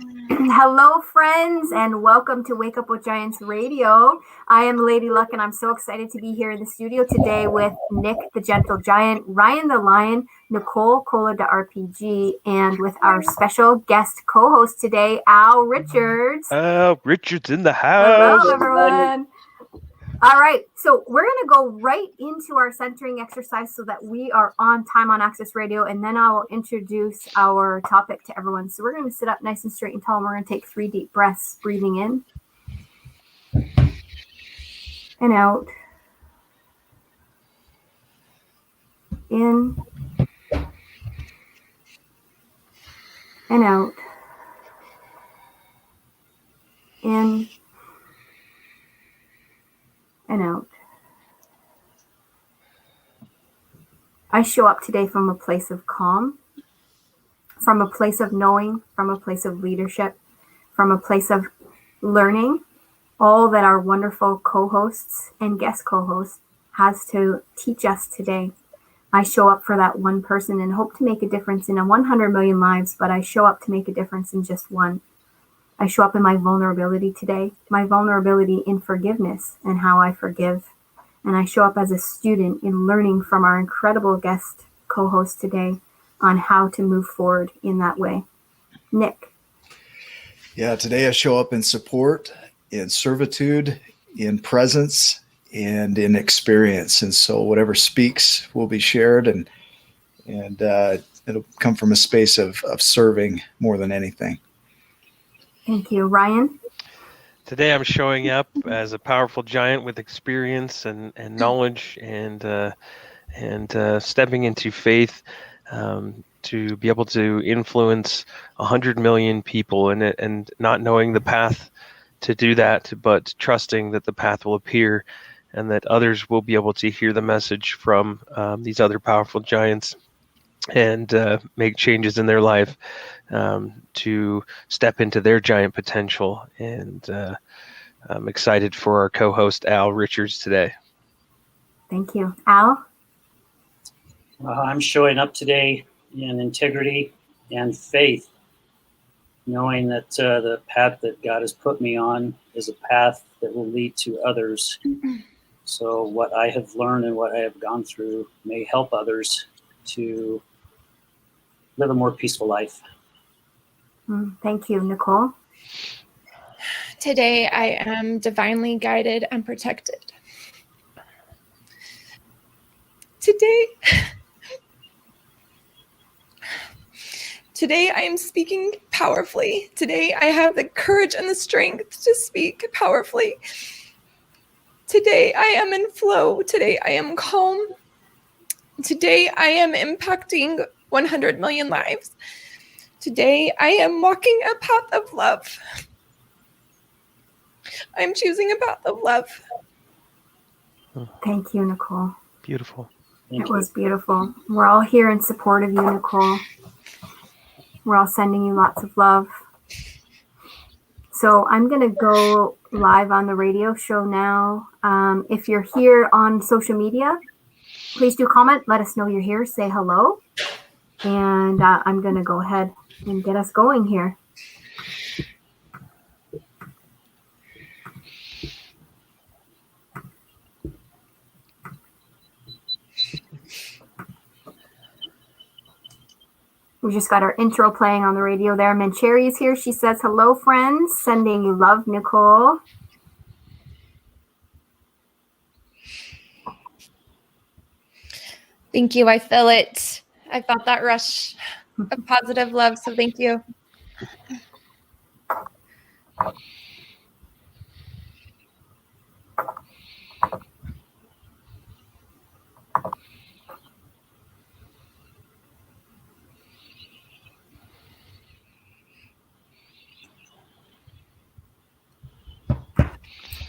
Hello, friends, and welcome to Wake Up with Giants Radio. I am Lady Luck, and I'm so excited to be here in the studio today with Nick the Gentle Giant, Ryan the Lion, Nicole Cola the RPG, and with our special guest co-host today, Al Richards. Richards in the house. Hello, everyone. All right, so we're going to go right into our centering exercise so that we are on time on Access Radio, and then I will introduce our topic to everyone. So we're going to sit up nice and straight and tall, and we're going to take 3 deep breaths, breathing in and out. In and out. In and out. I show up today from a place of calm, from a place of knowing, from a place of leadership, from a place of learning all that our wonderful co-hosts and guest co-hosts has to teach us today. I show up for that one person and hope to make a difference in 100 million lives, but I show up to make a difference in just one. I show up in my vulnerability today, my vulnerability in forgiveness and how I forgive. And I show up as a student in learning from our incredible guest co-host today on how to move forward in that way. Nick. Yeah, today I show up in support, in servitude, in presence, and in experience. And so whatever speaks will be shared, and it'll come from a space of serving more than anything. Thank you. Ryan? Today I'm showing up as a powerful giant with experience and knowledge and stepping into faith to be able to influence 100 million people and not knowing the path to do that, but trusting that the path will appear and that others will be able to hear the message from these other powerful giants and make changes in their life to step into their giant potential. And I'm excited for our co-host Al Richards today. Thank you. Al? I'm showing up today in integrity and faith, knowing that the path that God has put me on is a path that will lead to others. So what I have learned and what I have gone through may help others to live a more peaceful life. Thank you. Nicole? Today I am divinely guided and protected. Today I am speaking powerfully. Today I have the courage and the strength to speak powerfully. Today I am in flow. Today I am calm. Today I am impacting 100 million lives. Today I am walking a path of love. I'm choosing a path of love. Thank you, Nicole. Beautiful. It was beautiful. We're all here in support of you, Nicole. We're all sending you lots of love. So I'm going to go live on the radio show now. If you're here on social media, please do comment. Let us know you're here. Say hello. And I'm going to go ahead and get us going here. We just got our intro playing on the radio there. Mancheri is here. She says, hello, friends. Sending you love, Nicole. Thank you. I feel it. I felt that rush of positive love. So thank you.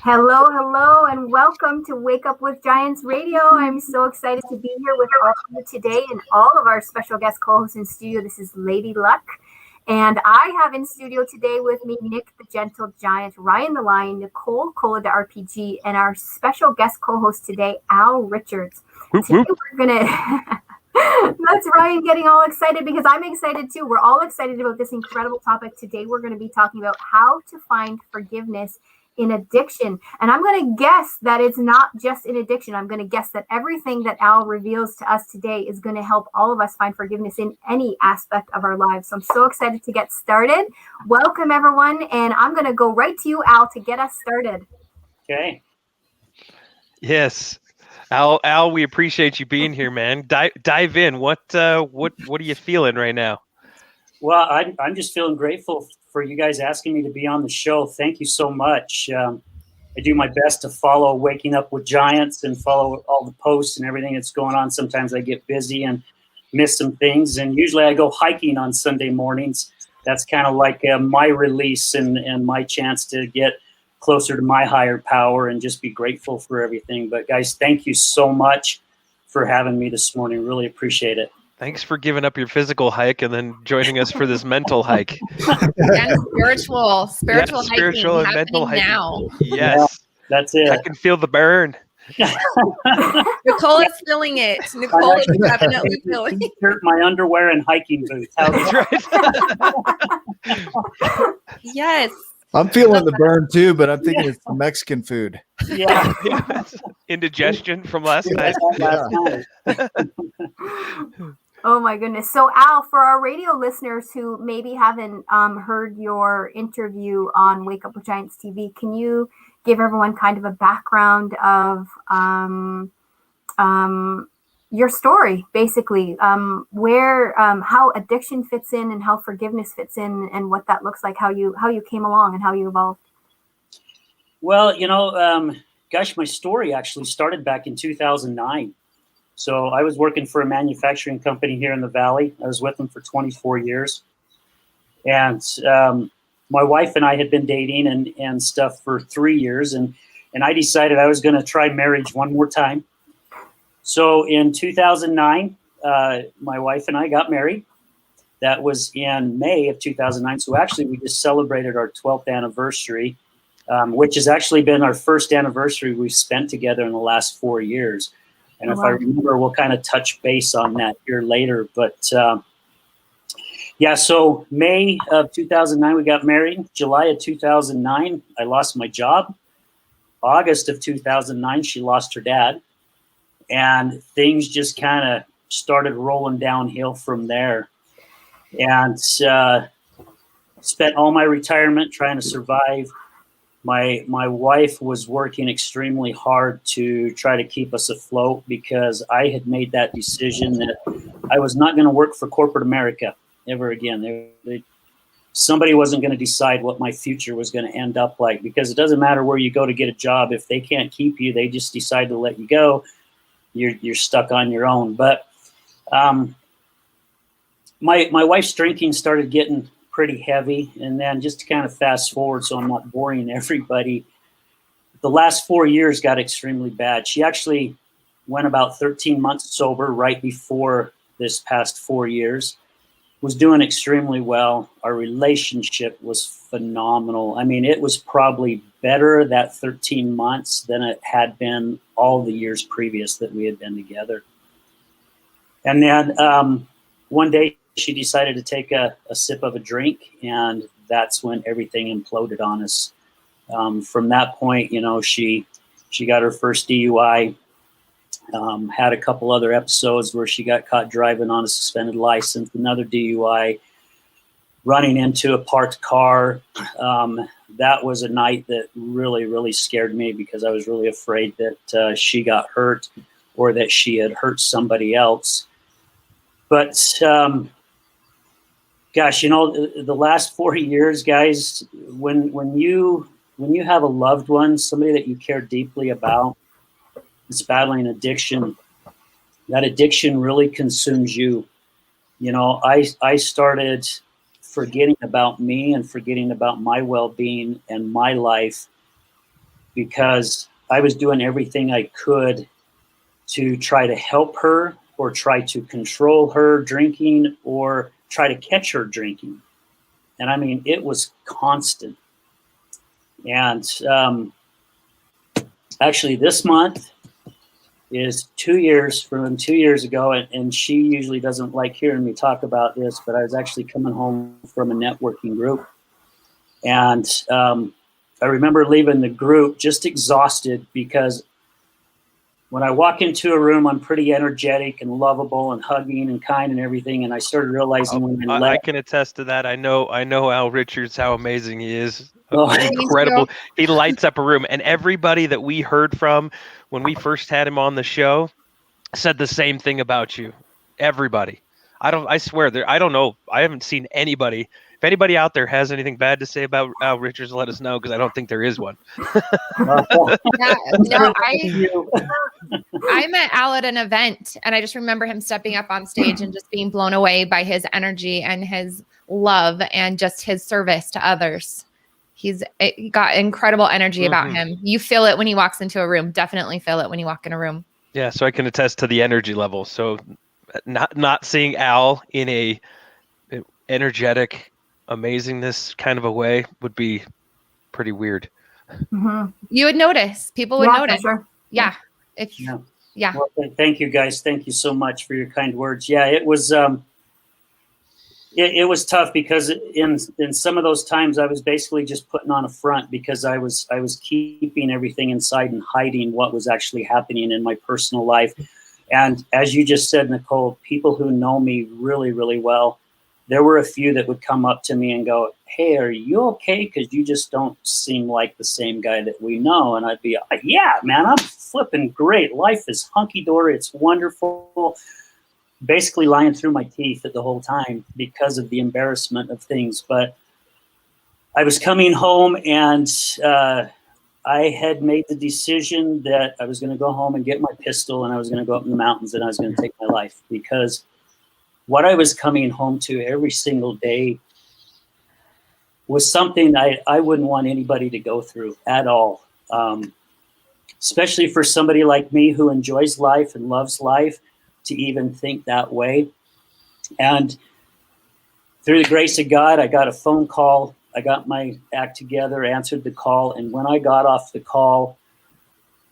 Hello, and welcome to Wake Up with Giants Radio. I'm so excited to be here with all of you today and all of our special guest co-hosts in studio. This is Lady Luck, and I have in studio today with me Nick the Gentle Giant, Ryan the Lion, Nicole Cola the RPG, and our special guest co-host today, Al Richards. Whoop, today whoop. That's Ryan getting all excited because I'm excited too. We're all excited about this incredible topic. Today, we're going to be talking about how to find forgiveness in addiction. And I'm going to guess that it's not just in addiction. I'm going to guess that everything that Al reveals to us today is going to help all of us find forgiveness in any aspect of our lives. So I'm so excited to get started. Welcome, everyone. And I'm going to go right to you, Al, to get us started. Okay. Yes. Al, we appreciate you being here, man. Dive in. What are you feeling right now? Well, I'm just feeling grateful for you guys asking me to be on the show. Thank you so much. I do my best to follow Waking Up with Giants and follow all the posts and everything that's going on. Sometimes I get busy and miss some things, and usually I go hiking on Sunday mornings. That's kind of like my release and my chance to get closer to my higher power and just be grateful for everything. But guys, thank you so much for having me this morning. Really appreciate it. Thanks for giving up your physical hike and then joining us for this mental hike. And spiritual hiking spiritual and mental hiking now. Yes, yeah, that's it. I can feel the burn. Nicole is feeling it. Nicole is definitely feeling it. My underwear and hiking boots. That's right. Yes. I'm feeling the burn too, but I'm thinking it's the Mexican food. Yeah. Indigestion from last night. Oh my goodness. So Al, for our radio listeners who maybe haven't heard your interview on Wake Up with Giants TV, can you give everyone kind of a background of your story, basically, where how addiction fits in and how forgiveness fits in and what that looks like, how you came along and how you evolved? Well, gosh, my story actually started back in 2009. So I was working for a manufacturing company here in the Valley. I was with them for 24 years. And my wife and I had been dating and stuff for 3 years. And I decided I was going to try marriage one more time. So in 2009, my wife and I got married. That was in May of 2009. So actually, we just celebrated our 12th anniversary, which has actually been our first anniversary we've spent together in the last 4 years. And if I remember, we'll kind of touch base on that here later. But yeah, so May of 2009, we got married. July of 2009, I lost my job. August of 2009, she lost her dad. And things just kind of started rolling downhill from there. And spent all my retirement trying to survive. My wife was working extremely hard to try to keep us afloat because I had made that decision that I was not going to work for corporate America ever again. Somebody wasn't going to decide what my future was going to end up like, because it doesn't matter where you go to get a job. If they can't keep you, they just decide to let you go. You're stuck on your own. But my wife's drinking started getting pretty heavy. And then just to kind of fast forward so I'm not boring everybody, the last 4 years got extremely bad. She actually went about 13 months sober right before this past 4 years, was doing extremely well. Our relationship was phenomenal. I mean, it was probably better that 13 months than it had been all the years previous that we had been together. And then one day she decided to take a sip of a drink, and that's when everything imploded on us. From that point, she got her first DUI, had a couple other episodes where she got caught driving on a suspended license, another DUI, running into a parked car. That was a night that really, really scared me because I was really afraid that she got hurt or that she had hurt somebody else. But gosh, the last 4 years, guys, when you have a loved one, somebody that you care deeply about, is battling addiction, that addiction really consumes you. I started forgetting about me and forgetting about my well-being and my life because I was doing everything I could to try to help her or try to control her drinking or try to catch her drinking. And I mean, it was constant. And actually this month, is 2 years ago, and she usually doesn't like hearing me talk about this, but I was actually coming home from a networking group, and I remember leaving the group just exhausted, because when I walk into a room, I'm pretty energetic and lovable and hugging and kind and everything, and I started realizing when I I left. can attest to that. I know Al Richards, how amazing he is. Oh. Incredible. He lights up a room, and everybody that we heard from when we first had him on the show said the same thing about you. Everybody. I swear I don't know. I haven't seen anybody. If anybody out there has anything bad to say about Al Richards, let us know, because I don't think there is one. Yeah, no, I met Al at an event, and I just remember him stepping up on stage and just being blown away by his energy and his love and just his service to others. He got incredible energy about him. You feel it when he walks into a room. Definitely feel it when you walk in a room. Yeah, so I can attest to the energy level. So not seeing Al in a energetic amazingness kind of a way would be pretty weird. Mm-hmm. You would notice. People would Yeah, notice. for sure. Yeah. Yeah. Well, thank you guys. Thank you so much for your kind words. Yeah, it was it was tough, because in some of those times I was basically just putting on a front, because I was keeping everything inside and hiding what was actually happening in my personal life. And as you just said, Nicole, people who know me really, really well, there were a few that would come up to me and go, "Hey, are you okay? Because you just don't seem like the same guy that we know." And I'd be, "Yeah, man, I'm flipping great. Life is hunky-dory. It's wonderful." Basically lying through my teeth the whole time because of the embarrassment of things. But I was coming home, and I had made the decision that I was going to go home and get my pistol, and I was going to go up in the mountains, and I was going to take my life, because what I was coming home to every single day was something I wouldn't want anybody to go through at all. Especially for somebody like me who enjoys life and loves life, to even think that way. And through the grace of God, I got a phone call. I got my act together, answered the call. And when I got off the call,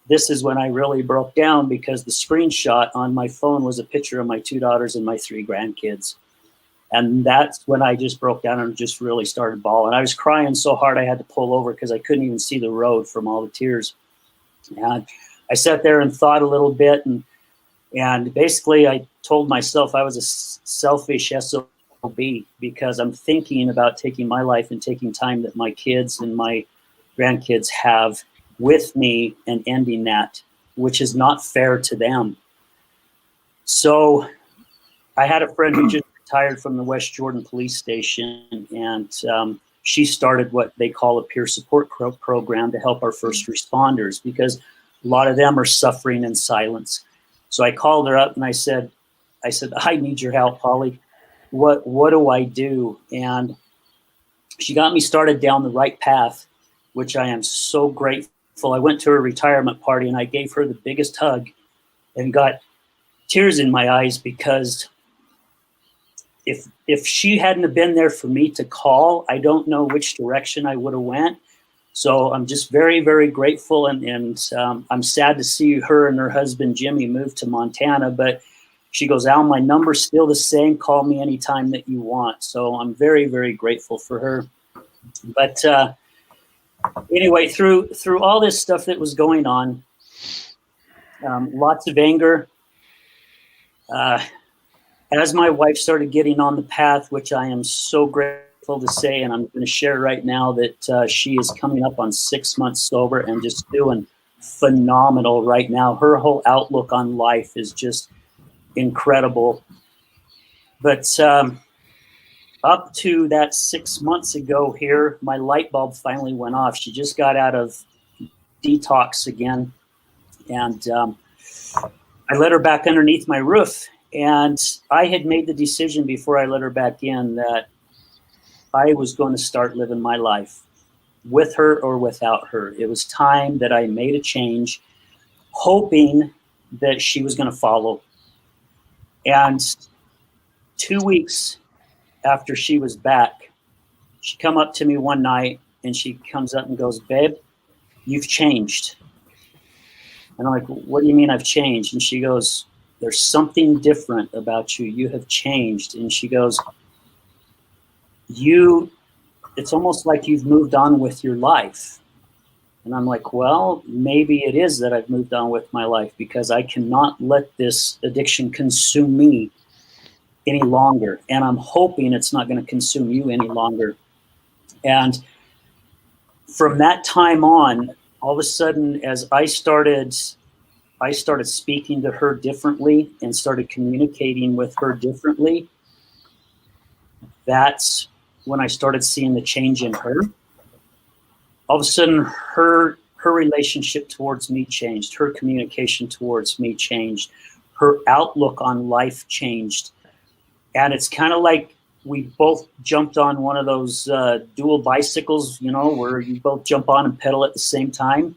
this is when I really broke down, because the screenshot on my phone was a picture of my 2 daughters and my 3 grandkids. And that's when I just broke down and just really started bawling. I was crying so hard I had to pull over, because I couldn't even see the road from all the tears. And I sat there and thought a little bit, and basically I told myself I was a selfish SOB, because I'm thinking about taking my life and taking time that my kids and my grandkids have with me and ending that, which is not fair to them. So I had a friend who just retired from the West Jordan Police Station, and she started what they call a peer support program to help our first responders, because a lot of them are suffering in silence. So I called her up and I said, "I need your help, Holly. What do I do?" And she got me started down the right path, which I am so grateful. I went to her retirement party and I gave her the biggest hug and got tears in my eyes, because if she hadn't have been there for me to call, I don't know which direction I would have went. So I'm just very, very grateful, and I'm sad to see her and her husband Jimmy move to Montana. But she goes, "Al, my number's still the same. Call me anytime that you want." So I'm very, very grateful for her. But anyway, through all this stuff that was going on, lots of anger. As my wife started getting on the path, which I am so grateful to say, and I'm going to share right now that she is coming up on 6 months sober and just doing phenomenal right now. Her whole outlook on life is just incredible. But up to that 6 months ago here, my light bulb finally went off. She just got out of detox again, and I let her back underneath my roof. And I had made the decision before I let her back in that I was going to start living my life with her or without her. It was time that I made a change, hoping that she was going to follow. And 2 weeks after she was back, she come up to me one night and she comes up and goes, "Babe, you've changed." And I'm like, what do you mean I've changed? And she goes, there's something different about you. You have changed. And she goes, it's almost like you've moved on with your life. And I'm like, well, maybe it is that I've moved on with my life, because I cannot let this addiction consume me any longer. And I'm hoping it's not going to consume you any longer. And from that time on, all of a sudden, as I started speaking to her differently and started communicating with her differently, that's when I started seeing the change in her. All of a sudden, her relationship towards me changed. Her communication towards me changed. Her outlook on life changed. And it's kind of like we both jumped on one of those dual bicycles, where you both jump on and pedal at the same time.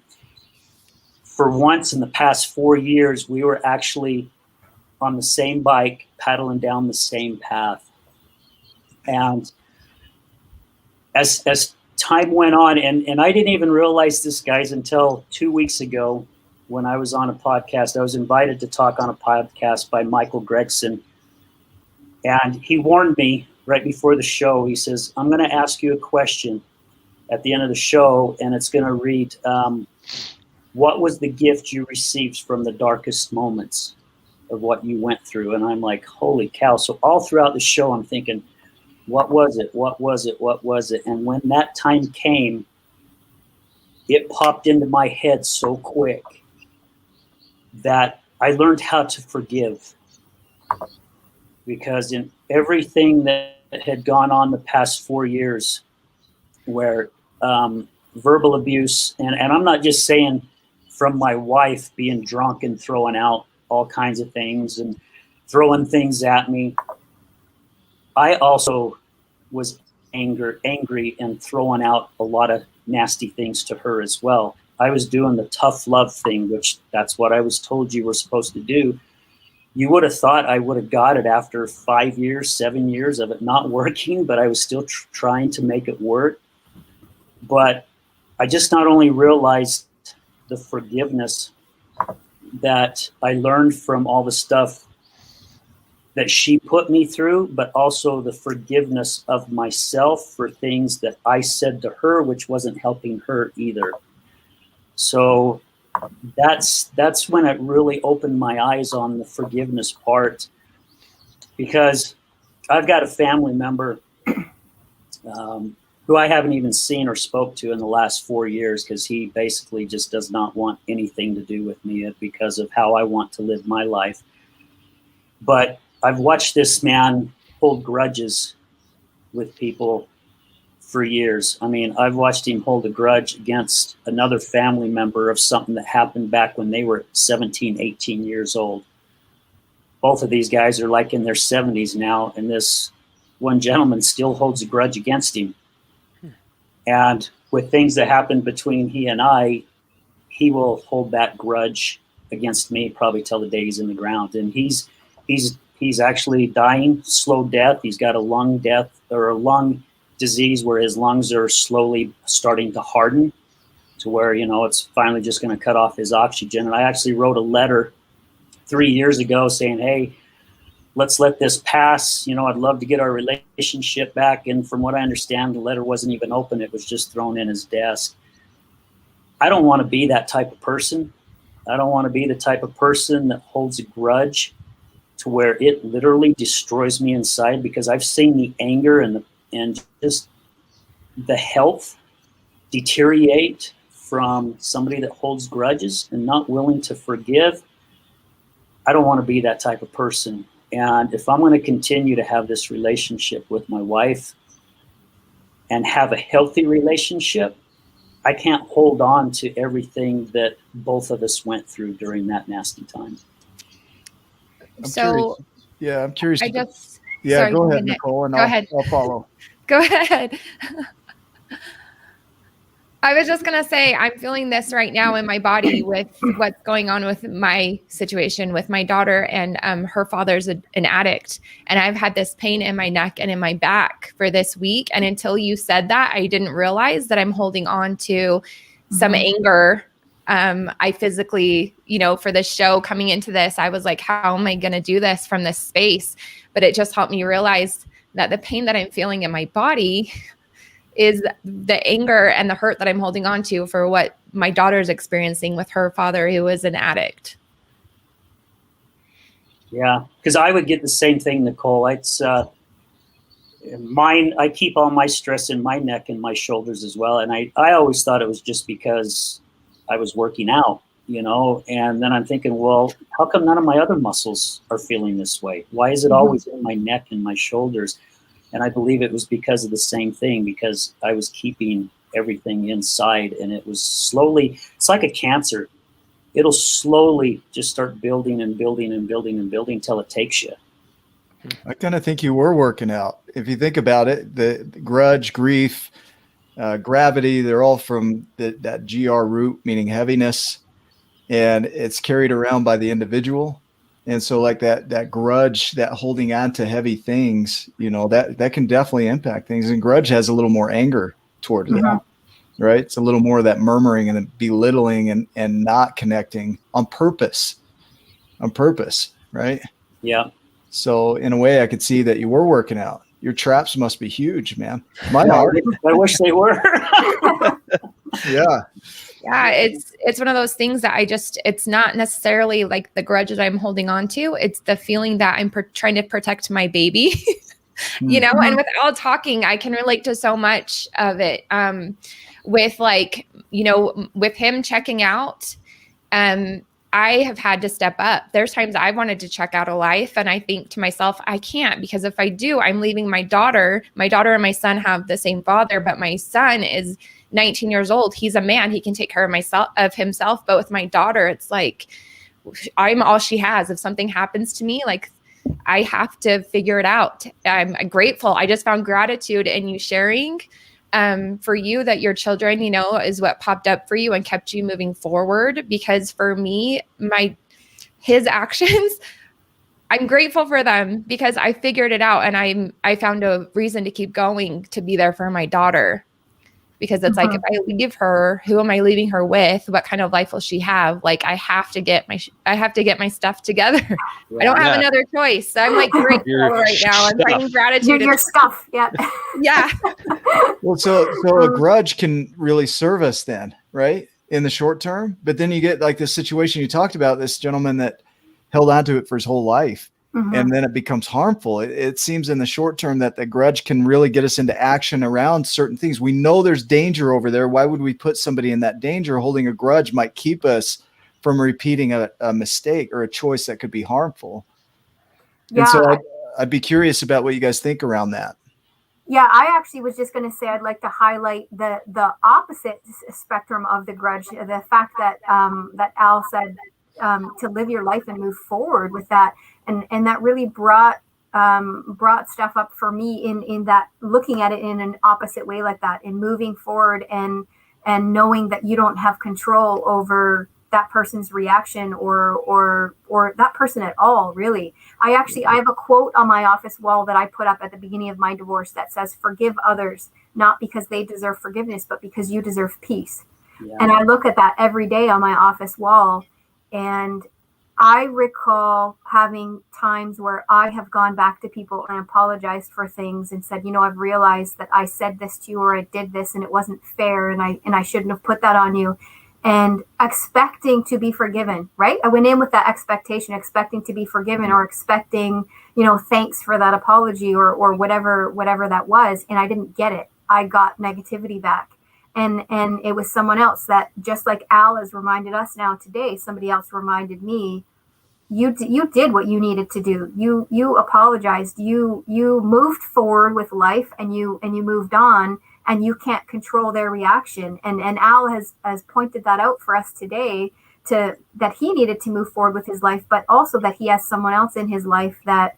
For once in the past 4 years, we were actually on the same bike, paddling down the same path. And as time went on, and I didn't even realize this, guys, until 2 weeks ago when I was on a podcast. I was invited to talk on a podcast by Michael Gregson. And he warned me right before the show. He says, I'm going to ask you a question at the end of the show, and it's going to read, what was the gift you received from the darkest moments of what you went through? And I'm like, holy cow. So all throughout the show, I'm thinking, what was it? What was it? What was it? And when that time came, it popped into my head so quick that I learned how to forgive. Because in everything that had gone on the past 4 years, where verbal abuse, and I'm not just saying from my wife being drunk and throwing out all kinds of things and throwing things at me, I also was angry and throwing out a lot of nasty things to her as well. I was doing the tough love thing, which that's what I was told you were supposed to do. You would have thought I would have got it after 5 years, 7 years of it not working, but I was still trying to make it work. But I just not only realized the forgiveness that I learned from all the stuff that she put me through, but also the forgiveness of myself for things that I said to her, which wasn't helping her either. So that's when it really opened my eyes on the forgiveness part, because I've got a family member who I haven't even seen or spoke to in the last 4 years, because he basically just does not want anything to do with me because of how I want to live my life. But I've watched this man hold grudges with people for years. I mean, I've watched him hold a grudge against another family member of something that happened back when they were 17, 18 years old. Both of these guys are like in their 70s now, and this one gentleman still holds a grudge against him. And with things that happened between he and I, he will hold that grudge against me probably till the day he's in the ground. And he's actually dying, slow death. He's got a lung death or a lung disease where his lungs are slowly starting to harden to where, it's finally just going to cut off his oxygen. And I actually wrote a letter 3 years ago saying, hey, let's let this pass. I'd love to get our relationship back. And from what I understand, the letter wasn't even open. It was just thrown in his desk. I don't want to be that type of person. I don't want to be the type of person that holds a grudge to where it literally destroys me inside, because I've seen the anger and just the health deteriorate from somebody that holds grudges and not willing to forgive. I don't want to be that type of person. And if I'm going to continue to have this relationship with my wife and have a healthy relationship, I can't hold on to everything that both of us went through during that nasty time. I'm curious. Sorry, go ahead, Nicole, and I'll follow. Go ahead. I was just going to say, I'm feeling this right now in my body with what's going on with my situation with my daughter, and her father's an addict. And I've had this pain in my neck and in my back for this week. And until you said that, I didn't realize that I'm holding on to some anger I physically, for the show coming into this, I was like, how am I going to do this from this space? But it just helped me realize that the pain that I'm feeling in my body is the anger and the hurt that I'm holding on to for what my daughter's experiencing with her father, who is an addict. Yeah, because I would get the same thing, Nicole. It's mine. I keep all my stress in my neck and my shoulders as well. And I always thought it was just because I was working out, and then I'm thinking, well, how come none of my other muscles are feeling this way? Why is it always in my neck and my shoulders? And I believe it was because of the same thing, because I was keeping everything inside, and it was slowly, it's like a cancer. It'll slowly just start building and building and building and building till it takes you. I kind of think you were working out. If you think about it, the grudge, grief, gravity, they're all from that GR root, meaning heaviness, and it's carried around by the individual. And so like that grudge, that holding on to heavy things, that can definitely impact things. And grudge has a little more anger towards it, right? It's a little more of that murmuring and belittling and not connecting on purpose, right? Yeah. So in a way I could see that you were working out. Your traps must be huge, man. Mine are. I wish they were. Yeah. Yeah, it's one of those things that it's not necessarily like the grudge that I'm holding on to. It's the feeling that I'm trying to protect my baby, and without talking, I can relate to so much of it. With with him checking out, I have had to step up. There's times I've wanted to check out of life, and I think to myself, I can't, because if I do, I'm leaving my daughter. My daughter and my son have the same father, but my son is 19 years old. He's a man. He can take care of himself. But with my daughter, it's like I'm all she has. If something happens to me, like I have to figure it out. I'm grateful. I just found gratitude in you sharing for you that your children, is what popped up for you and kept you moving forward. Because for me, his actions, I'm grateful for them because I figured it out, and I found a reason to keep going, to be there for my daughter. Because it's like, if I leave her, who am I leaving her with? What kind of life will she have? Like, I have to get my stuff together. Yeah. I don't have another choice. So I'm like grateful right now. I'm finding gratitude. Your stuff. Yeah. Yeah. Well, so a grudge can really serve us then, right? In the short term, but then you get like this situation you talked about, this gentleman that held on to it for his whole life. And then it becomes harmful. It seems in the short term that the grudge can really get us into action around certain things. We know there's danger over there. Why would we put somebody in that danger? Holding a grudge might keep us from repeating a mistake or a choice that could be harmful. Yeah. And so I'd be curious about what you guys think around that. Yeah, I actually was just going to say I'd like to highlight the opposite spectrum of the grudge. The fact that that Al said to live your life and move forward with that. And that really brought stuff up for me in that, looking at it in an opposite way like that, in moving forward and knowing that you don't have control over that person's reaction or that person at all, really. I have a quote on my office wall that I put up at the beginning of my divorce that says, "Forgive others, not because they deserve forgiveness, but because you deserve peace." Yeah. And I look at that every day on my office wall, and I recall having times where I have gone back to people and apologized for things and said, I've realized that I said this to you or I did this and it wasn't fair and I shouldn't have put that on you, and expecting to be forgiven, right? I went in with that expectation, expecting to be forgiven or expecting, thanks for that apology or whatever that was. And I didn't get it. I got negativity back. And it was someone else that, just like Al has reminded us now today, somebody else reminded me, you did what you needed to do. You apologized. You moved forward with life and you moved on, and you can't control their reaction. And Al has pointed that out for us today, that he needed to move forward with his life, but also that he has someone else in his life that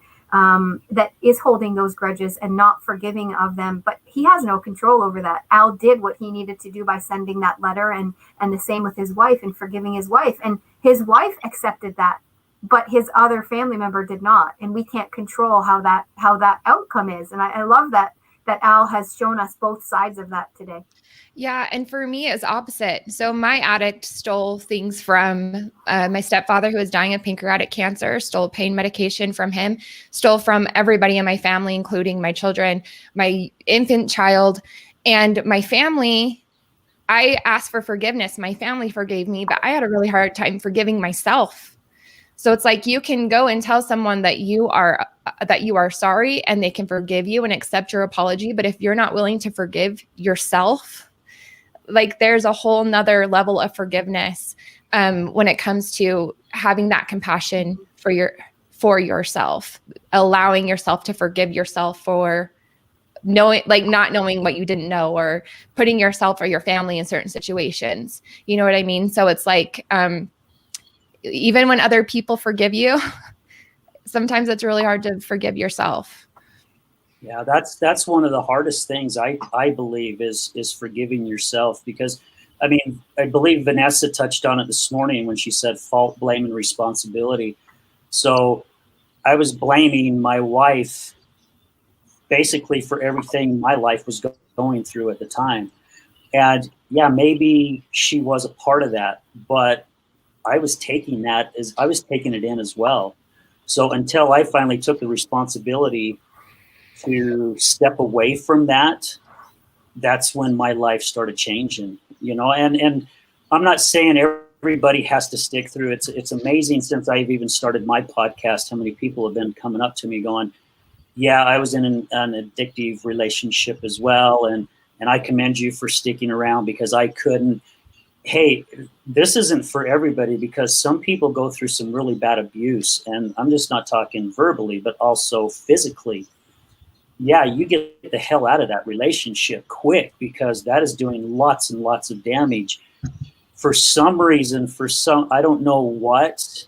is holding those grudges and not forgiving of them, but he has no control over that. Al did what he needed to do by sending that letter, and the same with his wife and forgiving his wife, and his wife accepted that, but his other family member did not, and we can't control how that outcome is. And I love that that Al has shown us both sides of that today. Yeah, and for me, it's opposite. So my addict stole things from my stepfather, who was dying of pancreatic cancer, stole pain medication from him, stole from everybody in my family, including my children, my infant child, and my family. I asked for forgiveness. My family forgave me, but I had a really hard time forgiving myself. So it's like you can go and tell someone that you are sorry and they can forgive you and accept your apology. But if you're not willing to forgive yourself, like there's a whole nother level of forgiveness when it comes to having that compassion for yourself, allowing yourself to forgive yourself for knowing, like not knowing what you didn't know, or putting yourself or your family in certain situations. You know what I mean? So it's like, even when other people forgive you, sometimes it's really hard to forgive yourself. Yeah, that's one of the hardest things I believe is forgiving yourself, because I mean, I believe Vanessa touched on it this morning when she said fault, blame, and responsibility. So I was blaming my wife basically for everything my life was going through at the time. And yeah, maybe she was a part of that, but I was taking it in as well. So until I finally took the responsibility to step away from that, that's when my life started changing, and I'm not saying everybody has to stick through it. It's amazing, since I've even started my podcast, how many people have been coming up to me going, yeah, I was in an addictive relationship as well, and I commend you for sticking around, because I couldn't. Hey, this isn't for everybody, because some people go through some really bad abuse, and I'm just not talking verbally, but also physically. Yeah, you get the hell out of that relationship quick, because that is doing lots and lots of damage. For some reason, I don't know what,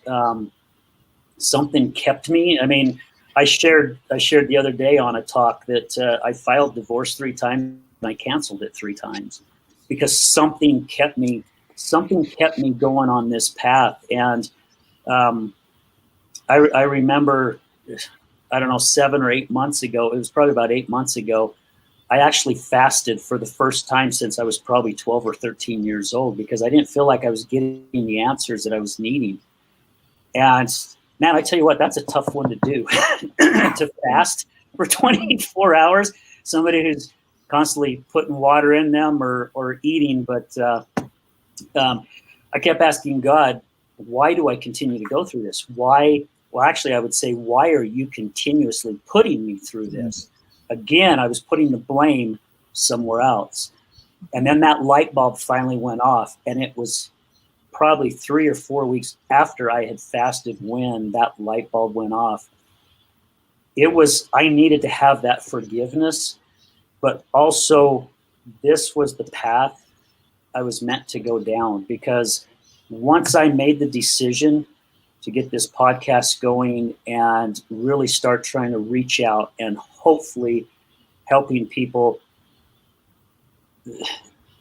something kept me. I mean, I shared the other day on a talk that I filed divorce 3 times and I canceled it 3 times, because something kept me going on this path. And I remember, I don't know, 7 or 8 months ago, it was probably about 8 months ago, I actually fasted for the first time since I was probably 12 or 13 years old, because I didn't feel like I was getting the answers that I was needing. And man, I tell you what, that's a tough one to do, to fast for 24 hours. Somebody who's constantly putting water in them or eating. But I kept asking God, why do I continue to go through this? Why? Well, actually, I would say, why are you continuously putting me through this? Again, I was putting the blame somewhere else. And then that light bulb finally went off, and it was probably 3 or 4 weeks after I had fasted when that light bulb went off. I needed to have that forgiveness, but also this was the path I was meant to go down, because once I made the decision to get this podcast going and really start trying to reach out and hopefully helping people,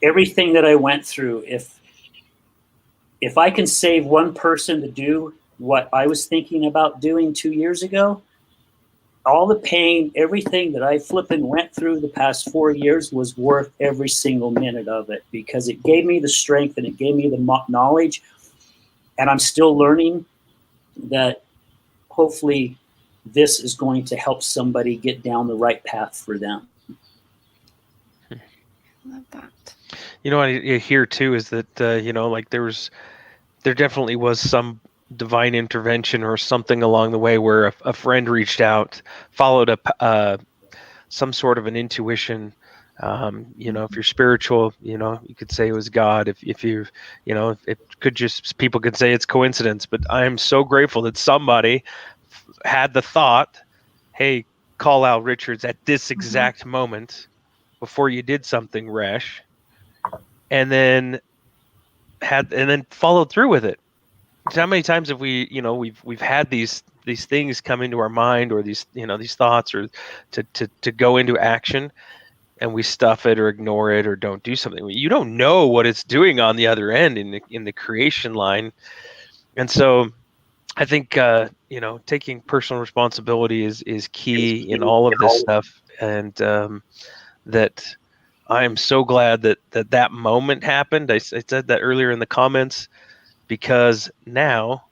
everything that I went through, if I can save one person to do what I was thinking about doing 2 years ago, all the pain, everything that I flipping went through the past 4 years was worth every single minute of it, because it gave me the strength and it gave me the knowledge. And I'm still learning that hopefully this is going to help somebody get down the right path for them. Love that. You know what I hear too is that like there definitely was some divine intervention or something along the way where a friend reached out, followed up some sort of an intuition. If you're spiritual, you could say it was God. If you, it could just, people could say it's coincidence. But I am so grateful that somebody had the thought, hey, call Al Richards at this exact moment before you did something rash, and then followed through with it. So how many times have we, we've had these things come into our mind, or these thoughts, or to go into action, and we stuff it or ignore it or don't do something. You don't know what it's doing on the other end in the creation line. And so I think taking personal responsibility is key in all of this stuff. and that I am so glad that moment happened. I said that earlier in the comments, because now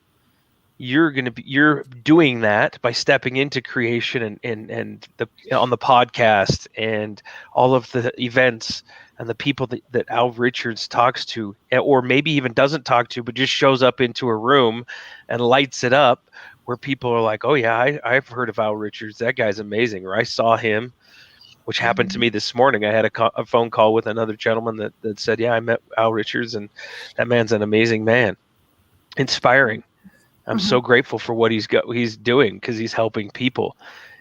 you're doing that by stepping into creation and on the podcast and all of the events and the people that Al Richards talks to, or maybe even doesn't talk to, but just shows up into a room and lights it up, where people are like, oh yeah, I've heard of Al Richards. That guy's amazing. Or I saw him, which happened to me this morning. I had a phone call with another gentleman that said, yeah, I met Al Richards, and that man's an amazing man. Inspiring. I'm so grateful for what he's doing, because he's helping people.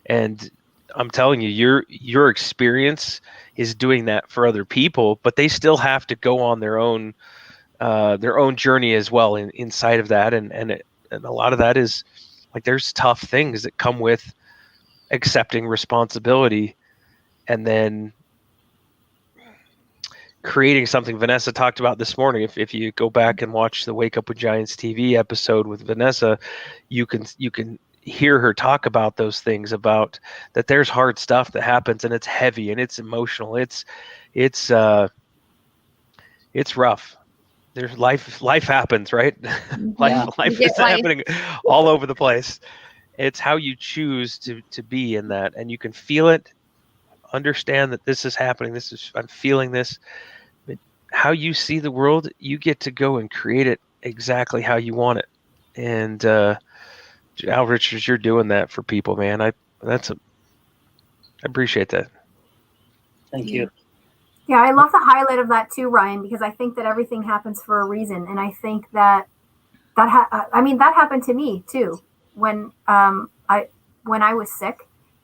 And I'm telling you, your experience is doing that for other people, but they still have to go on their own journey as well inside of that. And a lot of that is like, there's tough things that come with accepting responsibility and then creating something. Vanessa talked about this morning. If you go back and watch the Wake Up with Giants TV episode with Vanessa, you can hear her talk about those things, about that there's hard stuff that happens, and it's heavy and it's emotional. It's rough. There's life happens, right? life is happening all over the place. It's how you choose to be in that, and you can feel it, understand that this is happening. I'm feeling this. But how you see the world, you get to go and create it exactly how you want it. And Al Richards, you're doing that for people, man. I appreciate that. Thank you. Yeah, I love the highlight of that too, Ryan, because I think that everything happens for a reason, and I think that happened to me too when I was sick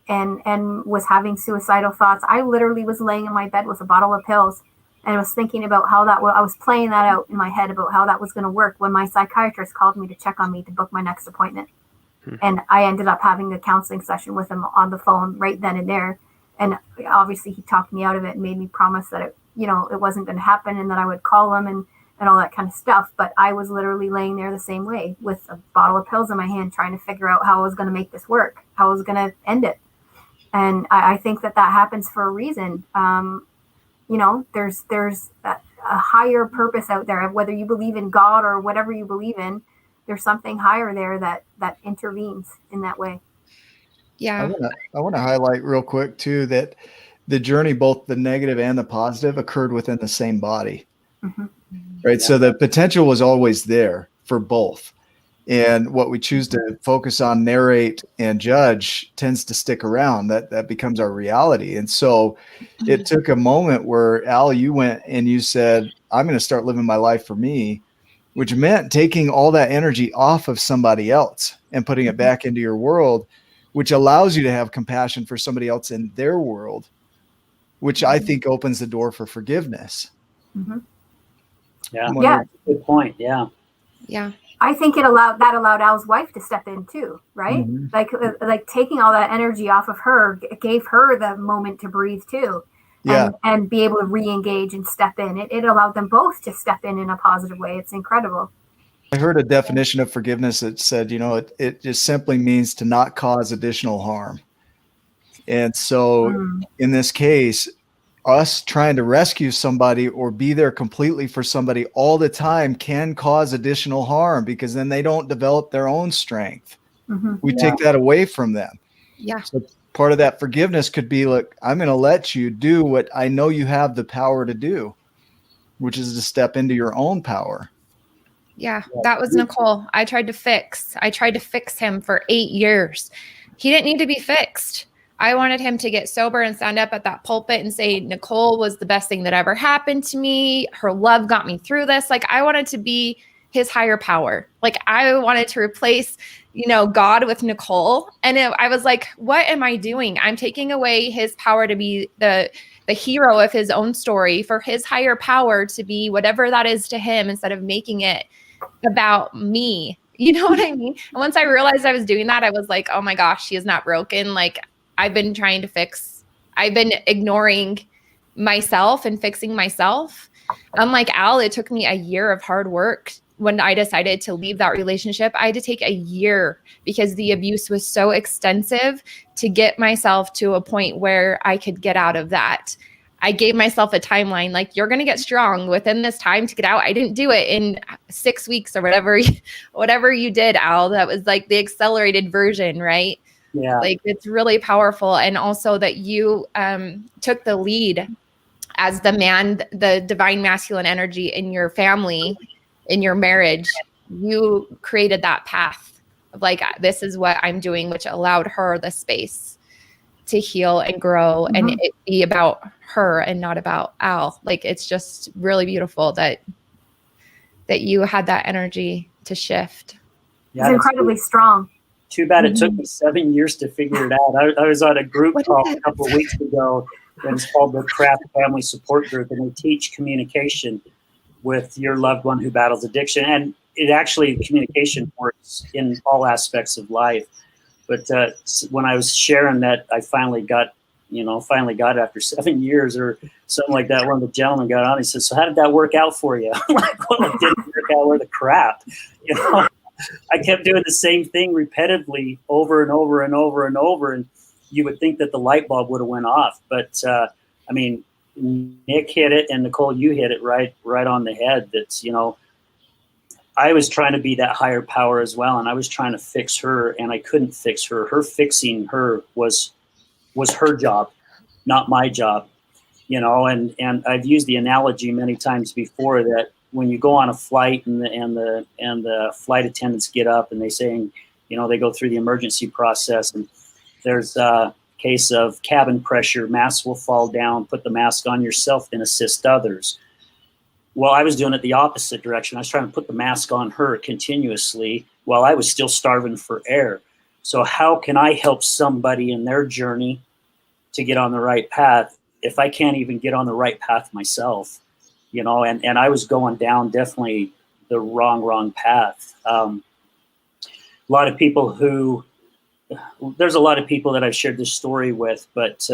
and was having suicidal thoughts. I literally was laying in my bed with a bottle of pills and was thinking about how I was playing that out in my head about how that was going to work, when my psychiatrist called me to check on me to book my next appointment. And I ended up having a counseling session with him on the phone right then and there. And obviously he talked me out of it and made me promise that it wasn't going to happen, and that I would call him and all that kind of stuff. But I was literally laying there the same way with a bottle of pills in my hand, trying to figure out how I was going to make this work, how I was going to end it. And I think that happens for a reason. There's a higher purpose out there, whether you believe in God or whatever you believe in. There's something higher there that intervenes in that way. Yeah. I want to highlight real quick too that the journey, both the negative and the positive, occurred within the same body. Mm-hmm. Right. Yeah. So the potential was always there for both. And what we choose to focus on, narrate, and judge tends to stick around. That becomes our reality. And so it took a moment where, Al, you went and you said, I'm going to start living my life for me, which meant taking all that energy off of somebody else and putting it back into your world, which allows you to have compassion for somebody else in their world, which I think opens the door for forgiveness. Mm-hmm. Yeah. Good point. Yeah. Yeah. I think it allowed Al's wife to step in too, right? Mm-hmm. Like taking all that energy off of her gave her the moment to breathe too, and be able to re-engage and step in. It allowed them both to step in a positive way. It's incredible. I heard a definition of forgiveness that said, it just simply means to not cause additional harm. And so in this case, us trying to rescue somebody or be there completely for somebody all the time can cause additional harm, because then they don't develop their own strength. Mm-hmm. We take that away from them. Yeah. So part of that forgiveness could be, look, I'm going to let you do what I know you have the power to do, which is to step into your own power. Yeah, that was Nicole. I tried to fix him for 8 years. He didn't need to be fixed. I wanted him to get sober and stand up at that pulpit and say, Nicole was the best thing that ever happened to me. Her love got me through this. Like, I wanted to be his higher power. Like, I wanted to replace, God with Nicole. And I was like, what am I doing? I'm taking away his power to be the hero of his own story, for his higher power to be whatever that is to him, instead of making it about me. You know what I mean? And once I realized I was doing that, I was like, oh my gosh, he is not broken. Like, I've been ignoring myself and fixing myself. Unlike Al, it took me a year of hard work when I decided to leave that relationship, I had to take a year because the abuse was so extensive to get myself to a point where I could get out of that. I gave myself a timeline, like, you're going to get strong within this time to get out. I didn't do it in 6 weeks or whatever you did, Al. That was like the accelerated version, right? Yeah. Like, it's really powerful. And also that you took the lead as the man, the divine masculine energy in your family, in your marriage. You created that path of like, this is what I'm doing, which allowed her the space to heal and grow and it be about her and not about Al. Like, it's just really beautiful that you had that energy to shift. Yeah, it's incredibly strong. Too bad it took me 7 years to figure it out. I was on a group call a couple of weeks ago, and it's called the Craft Family Support Group, and they teach communication with your loved one who battles addiction. And it actually, communication works in all aspects of life. But when I was sharing that, I finally got it after 7 years or something like that. One of the gentlemen got on. He said, "So how did that work out for you?" I'm like, "Well, it didn't work out worth the crap." I kept doing the same thing repetitively over and over and over and over. And you would think that the light bulb would have went off. But, I mean, Nick hit it, and Nicole, you hit it right on the head. That's, I was trying to be that higher power as well, and I was trying to fix her, and I couldn't fix her. Her fixing her was her job, not my job, and I've used the analogy many times before that when you go on a flight and the flight attendants get up and they say, they go through the emergency process, and there's a case of cabin pressure, mask will fall down, put the mask on yourself, then assist others. Well, I was doing it the opposite direction. I was trying to put the mask on her continuously while I was still starving for air. So how can I help somebody in their journey to get on the right path if I can't even get on the right path myself? And I was going down definitely the wrong path. There's a lot of people that I've shared this story with, but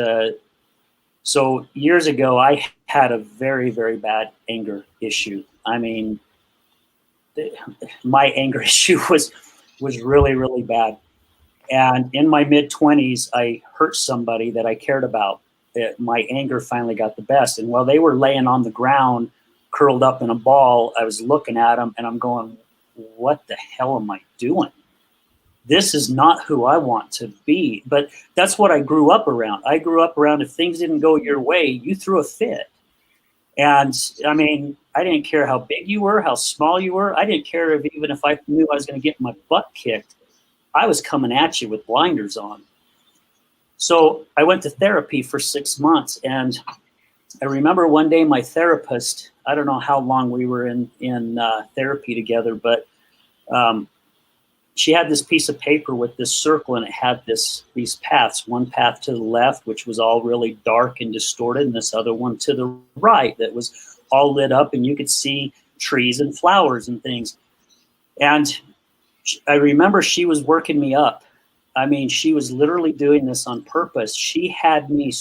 so years ago, I had a very, very bad anger issue. I mean, my anger issue was really, really bad. And in my mid-20s, I hurt somebody that I cared about. My anger finally got the best. And while they were laying on the ground, curled up in a ball, I was looking at them and I'm going, what the hell am I doing? This is not who I want to be. But that's what I grew up around. I grew up around, if things didn't go your way, you threw a fit. And I mean, I didn't care how big you were, how small you were. I didn't care even if I knew I was going to get my butt kicked. I was coming at you with blinders on. So I went to therapy for 6 months. And I remember one day my therapist, I don't know how long we were in therapy together, but she had this piece of paper with this circle, and it had these paths. One path to the left, which was all really dark and distorted, and this other one to the right that was all lit up, and you could see trees and flowers and things. And I remember she was working me up. I mean, she was literally doing this on purpose. She had me,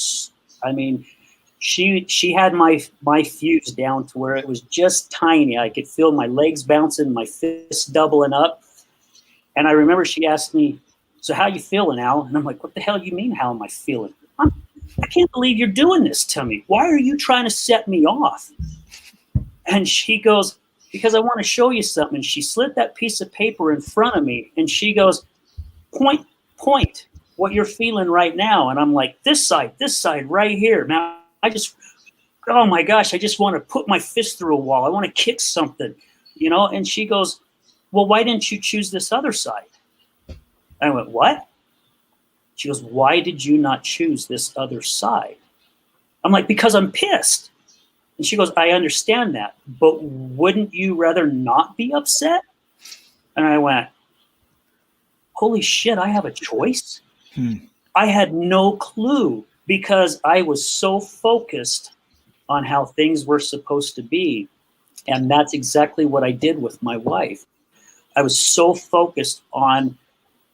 she had my fuse down to where it was just tiny. I could feel my legs bouncing, my fists doubling up. And I remember she asked me, "So how you feeling, Al?" And I'm like, "What the hell do you mean, how am I feeling? I can't believe you're doing this to me. Why are you trying to set me off?" And she goes, "Because I want to show you something." And she slid that piece of paper in front of me, and she goes, point what you're feeling right now. And I'm like, this side right here. Now, oh my gosh, I just want to put my fist through a wall. I want to kick something, And she goes, "Well, why didn't you choose this other side?" And I went, "What?" She goes, "Why did you not choose this other side?" I'm like, "Because I'm pissed." And she goes, "I understand that, but wouldn't you rather not be upset?" And I went, holy shit, I have a choice? I had no clue because I was so focused on how things were supposed to be. And that's exactly what I did with my wife. I was so focused on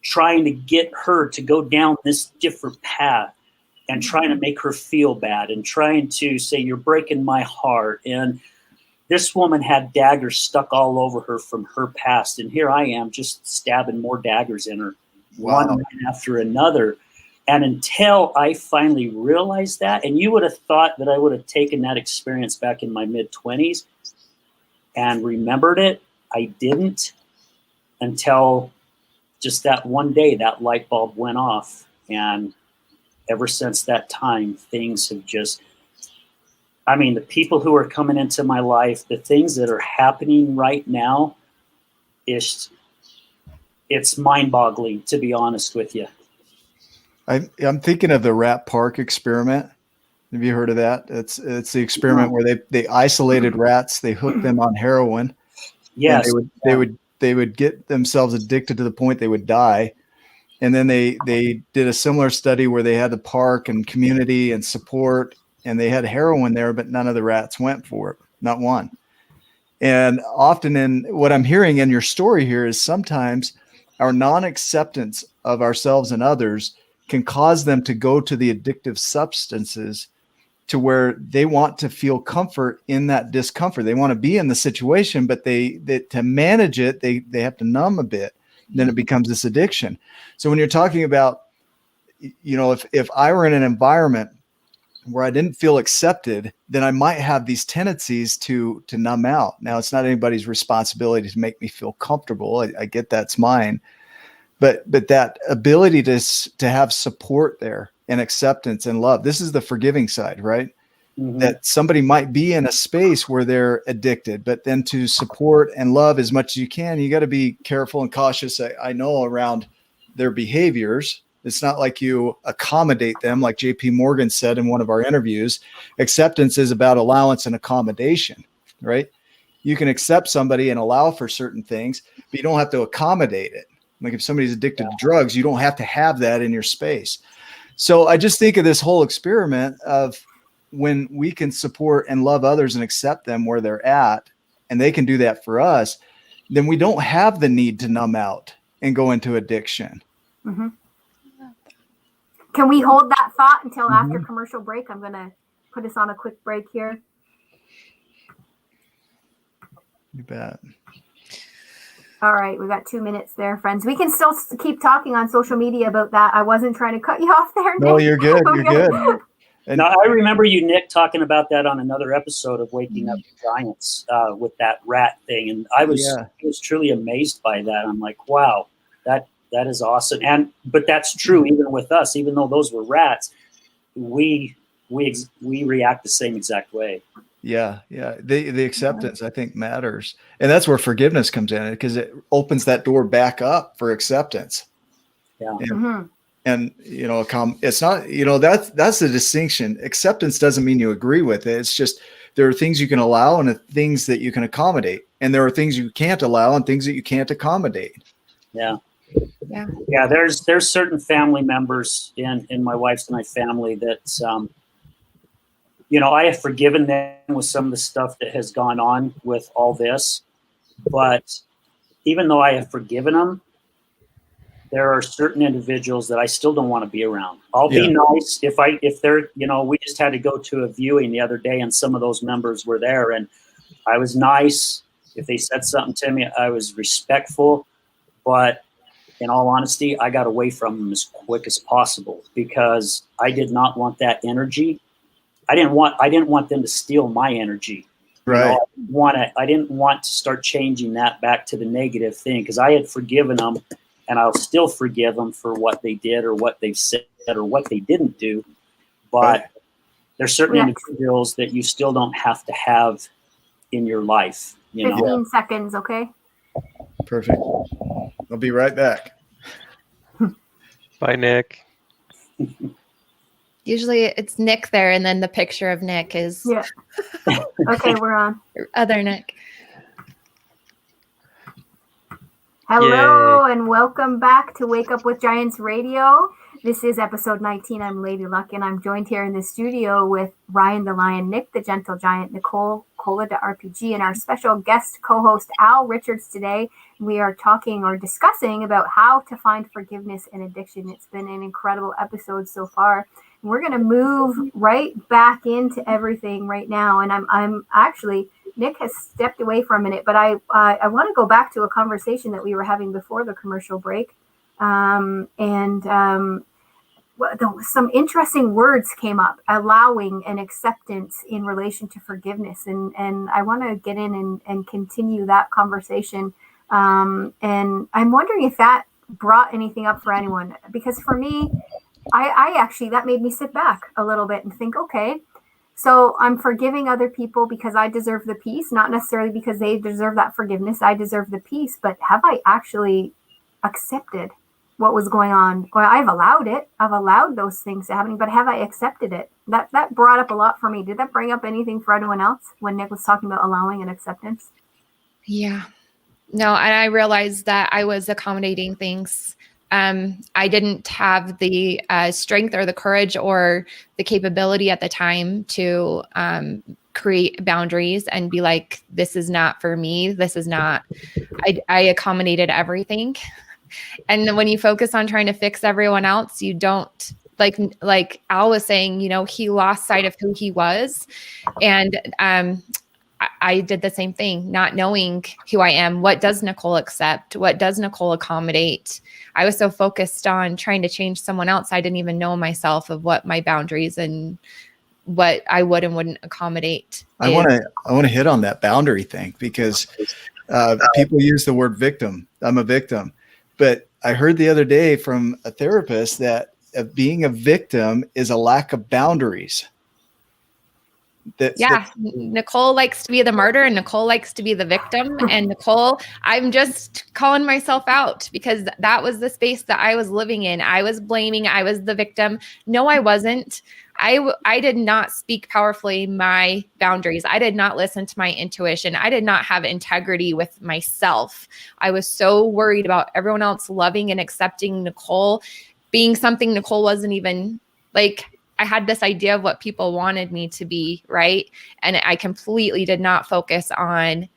trying to get her to go down this different path and trying to make her feel bad and trying to say, "You're breaking my heart." And this woman had daggers stuck all over her from her past. And here I am just stabbing more daggers in her, Wow. one after another. And until I finally realized that, and you would have thought that I would have taken that experience back in my mid-20s and remembered it, I didn't until just that one day that light bulb went off. And ever since that time, things have just, I mean, the people who are coming into my life, the things that are happening right now, it's mind-boggling, to be honest with you. I'm thinking of the rat park experiment. Have you heard of that? It's the experiment where they isolated rats, they hooked them on heroin. Yes. They would get themselves addicted to the point they would die. And then they did a similar study where they had the park and community and support, and they had heroin there, but none of the rats went for it, not one. And often in what I'm hearing in your story here is sometimes our non-acceptance of ourselves and others can cause them to go to the addictive substances to where they want to feel comfort in that discomfort. They want to be in the situation, but they to manage it, they have to numb a bit. Then it becomes this addiction. So when you're talking about, if I were in an environment where I didn't feel accepted, then I might have these tendencies to numb out. Now, it's not anybody's responsibility to make me feel comfortable. I get that's mine. But that ability to have support there and acceptance and love, this is the forgiving side, right? Mm-hmm. That somebody might be in a space where they're addicted, but then to support and love as much as you can, you got to be careful and cautious. I know around their behaviors. It's not like you accommodate them, like JP Morgan said in one of our interviews. Acceptance is about allowance and accommodation, right? You can accept somebody and allow for certain things, but you don't have to accommodate it. Like if somebody's addicted to drugs, you don't have to have that in your space. So I just think of this whole experiment of when we can support and love others and accept them where they're at, and they can do that for us, then we don't have the need to numb out and go into addiction. Mm-hmm. Can we hold that thought until after commercial break? I'm going to put us on a quick break here. You bet. All right, we got 2 minutes there, friends. We can still keep talking on social media about that. I wasn't trying to cut you off there, Nick. No, you're good. You're good. And now, I remember you, Nick, talking about that on another episode of Waking Up Giants with that rat thing, and I was truly amazed by that. I'm like, wow, that is awesome. But that's true even with us. Even though those were rats, we react the same exact way. Yeah. The acceptance, I think, matters. And that's where forgiveness comes in, because it opens that door back up for acceptance. Yeah. And it's not, that's the distinction. Acceptance doesn't mean you agree with it. It's just there are things you can allow and things that you can accommodate. And there are things you can't allow and things that you can't accommodate. Yeah. There's certain family members in my wife's and my family that, I have forgiven them with some of the stuff that has gone on with all this. But even though I have forgiven them, there are certain individuals that I still don't want to be around. I'll be nice if they're, we just had to go to a viewing the other day and some of those members were there and I was nice. If they said something to me, I was respectful, but in all honesty, I got away from them as quick as possible because I did not want that energy. I didn't want them to steal my energy. Right. I didn't want to start changing that back to the negative thing because I had forgiven them. And I'll still forgive them for what they did or what they've said or what they didn't do. But there's certain individuals that you still don't have to have in your life. 15 seconds, okay? Perfect. I'll be right back. Bye, Nick. Usually it's Nick there, and then the picture of Nick is... Yeah. Okay, we're on. Other Nick. Hello and welcome back to Wake Up with Giants Radio. This is episode 19. I'm Lady Luck, and I'm joined here in the studio with Ryan the Lion, Nick the Gentle Giant, Nicole Cola the RPG, and our special guest co-host Al Richards today. We are talking or discussing about how to find forgiveness in addiction. It's been an incredible episode so far. We're going to move right back into everything right now, and I'm actually Nick has stepped away for a minute, but I want to go back to a conversation that we were having before the commercial break. Some interesting words came up, allowing and acceptance in relation to forgiveness. And I want to get in and continue that conversation. And I'm wondering if that brought anything up for anyone, because for me, I actually, that made me sit back a little bit and think, okay, so I'm forgiving other people because I deserve the peace, not necessarily because they deserve that forgiveness. I deserve the peace, but have I actually accepted what was going on? Or I've allowed it. I've allowed those things to happen, but have I accepted it? That brought up a lot for me. Did that bring up anything for anyone else when Nick was talking about allowing and acceptance? Yeah. No, and I realized that I was accommodating things. I didn't have the strength or the courage or the capability at the time to create boundaries and be like, this is not for me. This is not, I accommodated everything. And then when you focus on trying to fix everyone else, you don't, like Al was saying, you know, he lost sight of who he was. And I did the same thing, not knowing who I am. What does Nicole accept? What does Nicole accommodate? I was so focused on trying to change someone else. I didn't even know myself of what my boundaries and what I would and wouldn't accommodate. I want to hit on that boundary thing, because people use the word victim. I'm a victim. But I heard the other day from a therapist that being a victim is a lack of boundaries. Nicole likes to be the martyr and Nicole likes to be the victim. And Nicole, I'm just calling myself out because that was the space that I was living in. I was blaming, I was the victim. No, I wasn't. I did not speak powerfully my boundaries. I did not listen to my intuition. I did not have integrity with myself. I was so worried about everyone else loving and accepting Nicole being something Nicole wasn't even like. I had this idea of what people wanted me to be, right? And I completely did not focus on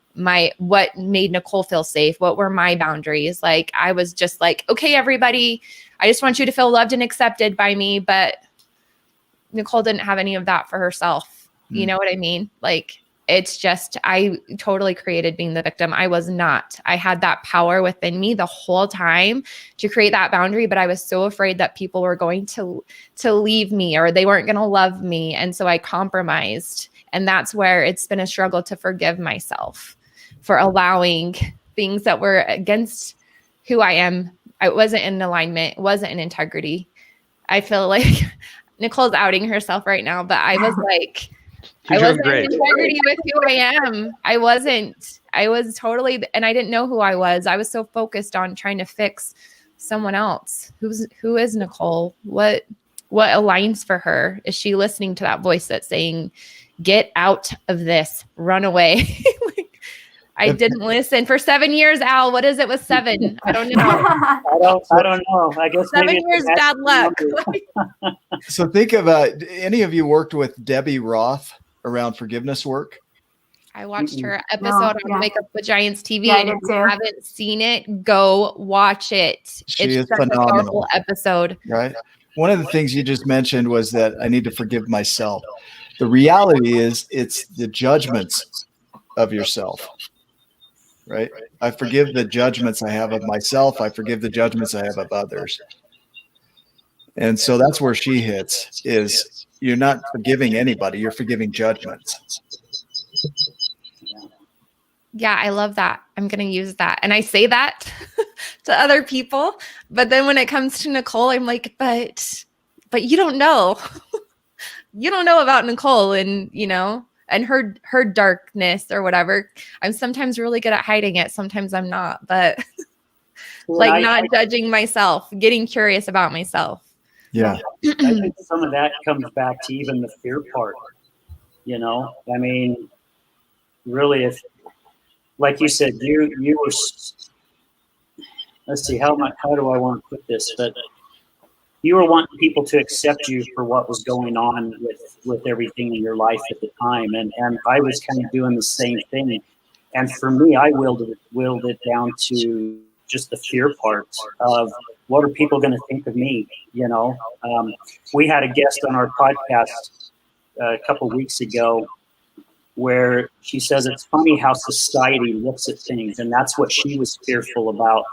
what made Nicole feel safe. What were my boundaries? Like, I was just like, okay, everybody, I just want you to feel loved and accepted by me. But Nicole didn't have any of that for herself. You know what I mean? Like, it's just, I totally created being the victim. I was not. I had that power within me the whole time to create that boundary, but I was so afraid that people were going to leave me or they weren't going to love me. And so I compromised. And that's where it's been a struggle to forgive myself for allowing things that were against who I am. I wasn't in alignment, wasn't in integrity. I feel like Nicole's outing herself right now, but I was like, I wasn't in integrity with who I am. I wasn't. I was totally, and I didn't know who I was. I was so focused on trying to fix someone else. Who is Nicole? What aligns for her? Is she listening to that voice that's saying, "Get out of this, run away"? I didn't listen for 7 years, Al. What is it with 7? I don't know. I don't know. I guess 7 years bad luck. So think about, any of you worked with Debbie Roth around forgiveness work? I watched her episode on Wake Up with Giants TV, Yeah, and if you haven't seen it, go watch it. It's such a powerful episode. Right. One of the things you just mentioned was that I need to forgive myself. The reality is, it's the judgments of yourself. Right? I forgive the judgments I have of myself. I forgive the judgments I have of others. And so that's where she hits, is you're not forgiving anybody. You're forgiving judgments. Yeah, I love that. I'm going to use that. And I say that to other people. But then when it comes to Nicole, I'm like, but you don't know. You don't know about Nicole and, and her darkness or whatever. I'm sometimes really good at hiding it. Sometimes I'm not, but not judging myself, getting curious about myself. Yeah. I think some of that comes back to even the fear part, I mean, really, if, like you said, you were, let's see, how do I want to put this, but you were wanting people to accept you for what was going on with everything in your life at the time. And I was kind of doing the same thing. And for me, I willed it down to just the fear part of, what are people going to think of me? We had a guest on our podcast a couple of weeks ago where she says it's funny how society looks at things, and that's what she was fearful about,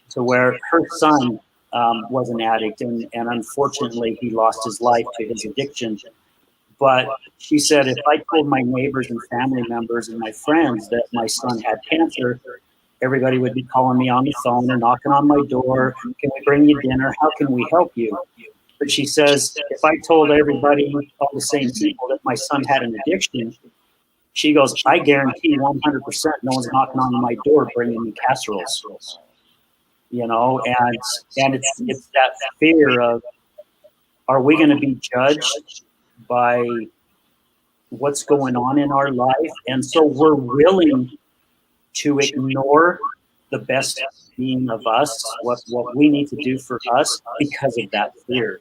to where her son was an addict, and unfortunately he lost his life to his addiction. But she said, if I told my neighbors and family members and my friends that my son had cancer, everybody would be calling me on the phone or knocking on my door. Can we bring you dinner? How can we help you? But she says, if I told everybody, all the same people, that my son had an addiction, she goes, I guarantee 100% no one's knocking on my door bringing me casseroles. You know, and it's that fear of, are we going to be judged by what's going on in our life? And so we're willing to ignore the best being of us, what we need to do for us, because of that fear.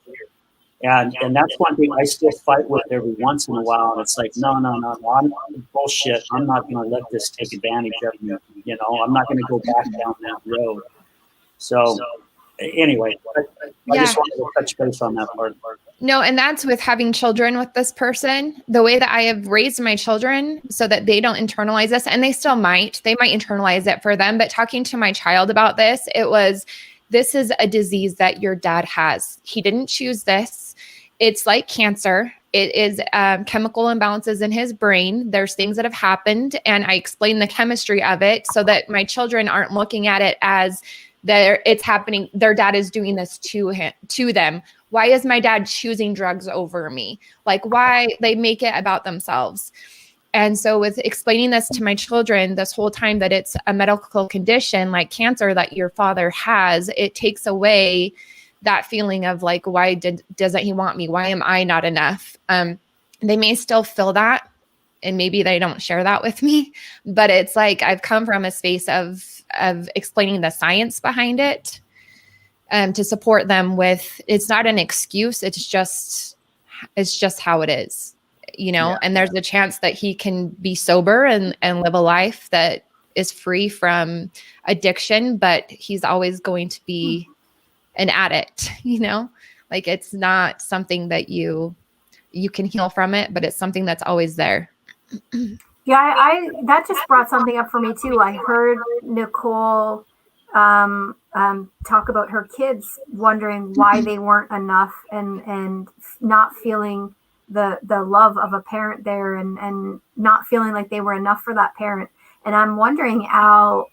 And that's one thing I still fight with every once in a while. And it's like, no, I'm bullshit. I'm not going to let this take advantage of me. You know, I'm not going to go back down that road. So anyway, I just wanted to touch base on that part. No, and that's with having children with this person. The way that I have raised my children so that they don't internalize this, and they still might. They might internalize it for them. But talking to my child about this, it was, this is a disease that your dad has. He didn't choose this. It's like cancer. It is chemical imbalances in his brain. There's things that have happened, and I explained the chemistry of it so that my children aren't looking at it as it's happening. Their dad is doing this to them. Why is my dad choosing drugs over me? Like, why? They make it about themselves. And so with explaining this to my children this whole time, that it's a medical condition like cancer that your father has, it takes away that feeling of like, why doesn't he want me? Why am I not enough? They may still feel that, and maybe they don't share that with me, but it's like, I've come from a space of explaining the science behind it, to support them with, it's not an excuse. It's just how it is, you know. Yeah. And there's a chance that he can be sober and live a life that is free from addiction, but he's always going to be an addict, you know. Like, it's not something that you can heal from it, but it's something that's always there. Yeah, I that just brought something up for me too. I heard Nicole talk about her kids wondering why they weren't enough, and not feeling the love of a parent there, and not feeling like they were enough for that parent. And I'm wondering, Al,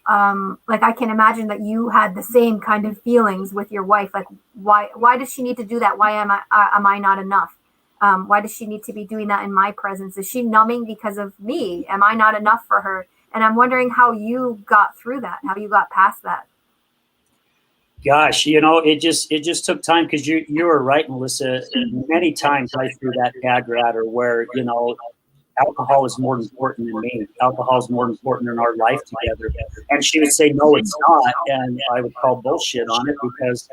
like, I can imagine that you had the same kind of feelings with your wife. Like, why does she need to do that? Why am I not enough? Why does she need to be doing that in my presence? Is she numbing because of me? Am I not enough for her? And I'm wondering how you got through that, how you got past that. Gosh, you know, it just took time, because you were right, Melissa. Many times I threw that dagger at her, where, you know, alcohol is more important than me. Alcohol is more important in our life together. And she would say, no, it's not. And I would call bullshit on it, because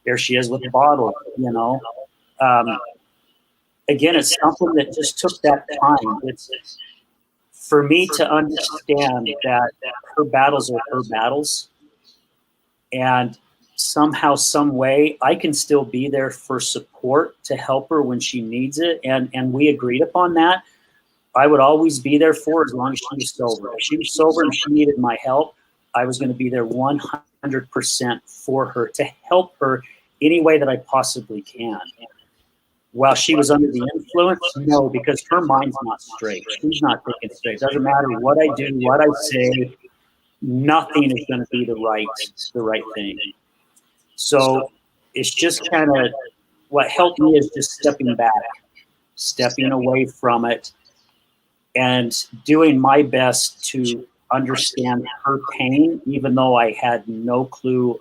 there she is with the bottle, you know. Again, it's something that just took that time. It's for me to understand that her battles are her battles, and somehow, some way, I can still be there for support to help her when she needs it. And we agreed upon that. I would always be there for her as long as she was sober. If she was sober and she needed my help, I was going to be there 100% for her, to help her any way that I possibly can. While she was under the influence, no, because her mind's not straight. She's not thinking straight. Doesn't matter what I do, what I say, nothing is going to be the right thing. So it's just kind of, what helped me is just stepping back, stepping away from it, and doing my best to understand her pain, even though I had no clue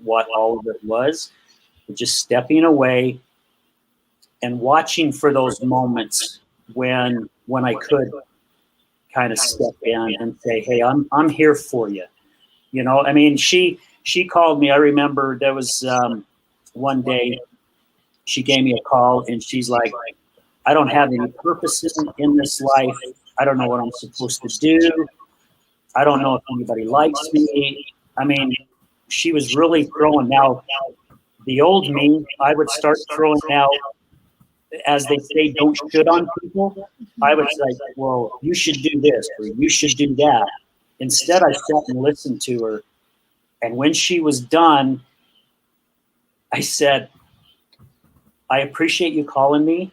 what all of it was. Just stepping away and watching for those moments when I could kind of step in and say, hey, I'm here for you. You know, I mean, she called me. I remember there was one day she gave me a call, and she's like, I don't have any purpose in this life. I don't know what I'm supposed to do. I don't know if anybody likes me. I mean, she was really throwing out. The old me, I would start throwing out as they say, don't should on people. I was like, well, you should do this or you should do that. Instead, I sat and listened to her. And when she was done, I said, I appreciate you calling me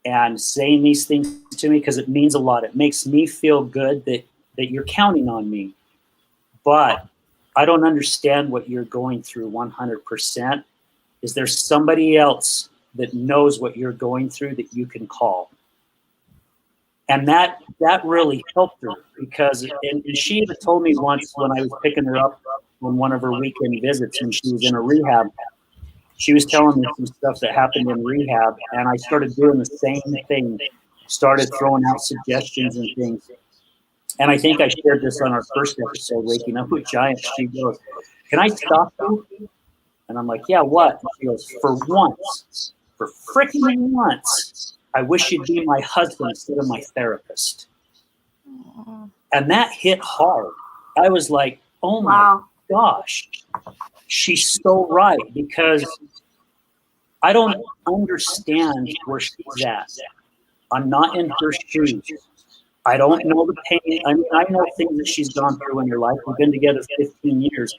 and saying these things to me because it means a lot. It makes me feel good that you're counting on me. But I don't understand what you're going through 100%. Is there somebody else that knows what you're going through that you can call? And that really helped her because and she even told me once when I was picking her up on one of her weekend visits when she was in a rehab, she was telling me some stuff that happened in rehab, and I started doing the same thing, started throwing out suggestions and things. And I think I shared this on our first episode, Waking Up with Giants. She goes, can I stop you? And I'm like, yeah, what? And she goes, for freaking once, I wish you'd be my husband instead of my therapist. Aww. And that hit hard. I was like, oh my gosh, she's so right, because I don't understand where she's at. I'm not in her shoes. I don't know the pain. I mean, I know things that she's gone through in her life. We've been together 15 years,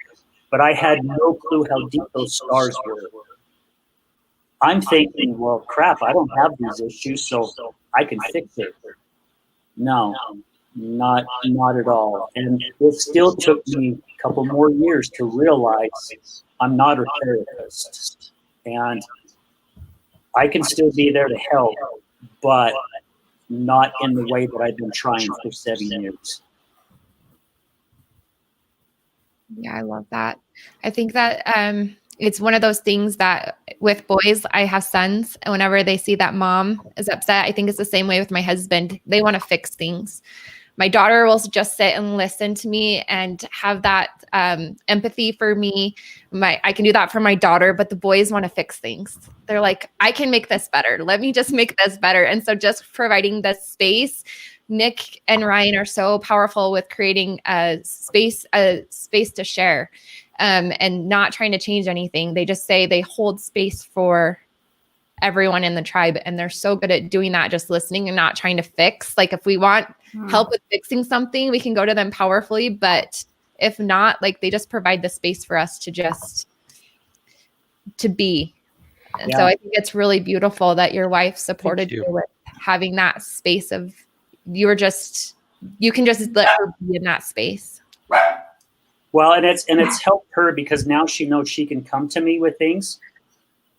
but I had no clue how deep those scars were. I'm thinking, well, crap, I don't have these issues, so I can fix it. No, not at all. And it still took me a couple more years to realize I'm not a therapist. And I can still be there to help, but not in the way that I've been trying for 7 years. Yeah, I love that. I think that it's one of those things that with boys, I have sons, and whenever they see that mom is upset, I think it's the same way with my husband. They want to fix things. My daughter will just sit and listen to me and have that empathy for me. I can do that for my daughter, but the boys want to fix things. They're like, I can make this better. Let me just make this better. And so just providing the space, Nick and Ryan are so powerful with creating a space to share and not trying to change anything. They just say they hold space for everyone in the tribe. And they're so good at doing that, just listening and not trying to fix. Like if we want help with fixing something, we can go to them powerfully. But if not, like they just provide the space for us to just to be. And so I think it's really beautiful that your wife supported you with having that space of you can just let her be in that space. Well, and it's helped her because now she knows she can come to me with things,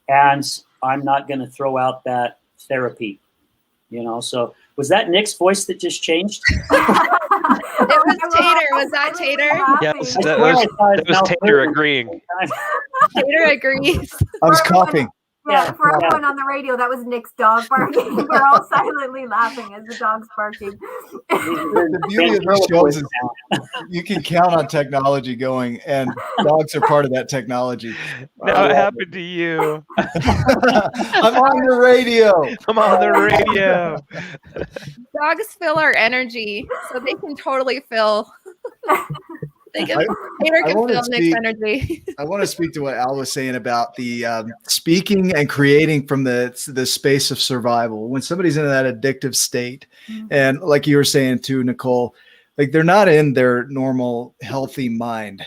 and I'm not going to throw out that therapy, So was that Nick's voice that just changed? It was Tater. Was that Tater? Yes, that was Tater agreeing. Tater agrees. I was coughing. Yeah, for everyone on the radio, that was Nick's dog barking. We're all silently laughing as the dog's barking. The beauty of the shows is you can count on technology going, and dogs are part of that technology. Now it happened to you. I'm on the radio. I'm on the radio. Dogs feel our energy, so they can totally feel. Tater can feel Nick's energy. I want to speak to what Al was saying about the speaking and creating from the space of survival. When somebody's in that addictive state, and like you were saying too, Nicole, like they're not in their normal healthy mind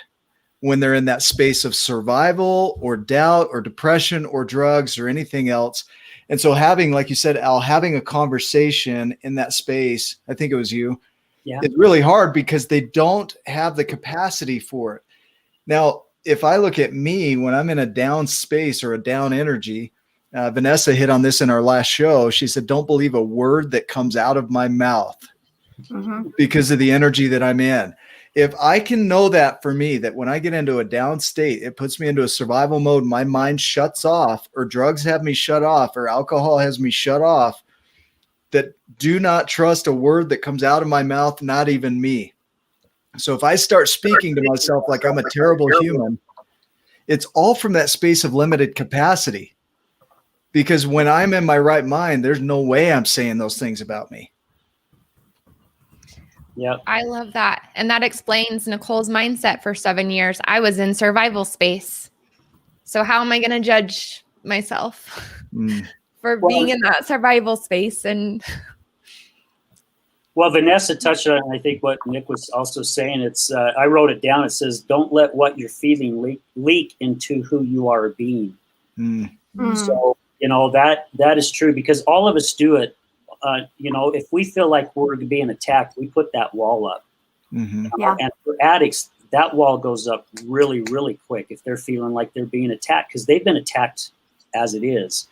when they're in that space of survival or doubt or depression or drugs or anything else. And so having, like you said, Al, having a conversation in that space, I think it was you, it's really hard because they don't have the capacity for it. Now, if I look at me when I'm in a down space or a down energy, Vanessa hit on this in our last show. She said, don't believe a word that comes out of my mouth because of the energy that I'm in. If I can know that for me, that when I get into a down state, it puts me into a survival mode, my mind shuts off, or drugs have me shut off, or alcohol has me shut off, that do not trust a word that comes out of my mouth, not even me. So if I start speaking to myself like I'm a terrible human, it's all from that space of limited capacity. Because when I'm in my right mind, there's no way I'm saying those things about me. Yep. I love that. And that explains Nicole's mindset for 7 years. I was in survival space. So how am I going to judge myself? for being in that survival space. And well, Vanessa touched on, I think, what Nick was also saying. It's I wrote it down. It says, "Don't let what you're feeling leak into who you are being." Mm. So that is true, because all of us do it. If we feel like we're being attacked, we put that wall up. Mm-hmm. Yeah. And for addicts, that wall goes up really, really quick if they're feeling like they're being attacked, because they've been attacked as it is.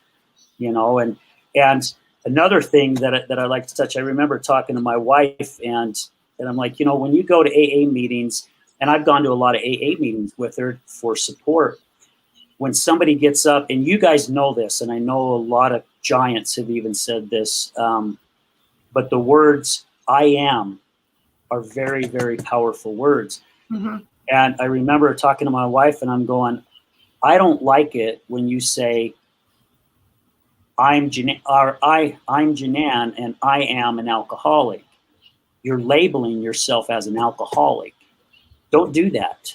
And another thing that I like to touch, I remember talking to my wife, and I'm like, when you go to AA meetings, and I've gone to a lot of AA meetings with her for support, when somebody gets up, and you guys know this, and I know a lot of giants have even said this, but the words "I am" are very, very powerful words. Mm-hmm. And I remember talking to my wife, and I'm going, I don't like it when you say, I'm Janan, and I am an alcoholic. You're labeling yourself as an alcoholic. Don't do that.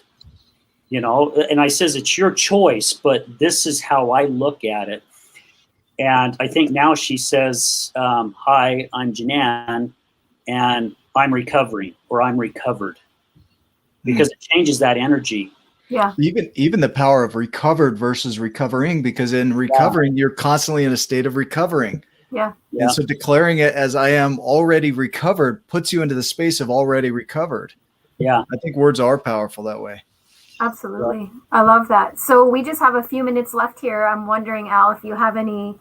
And I says, it's your choice, but this is how I look at it. And I think now she says, hi, I'm Janan, and I'm recovering, or I'm recovered, because it changes that energy. Yeah. Even the power of recovered versus recovering, because in recovering, you're constantly in a state of recovering. Yeah. And so declaring it as I am already recovered puts you into the space of already recovered. Yeah. I think words are powerful that way. Absolutely. I love that. So we just have a few minutes left here. I'm wondering, Al, if you have any,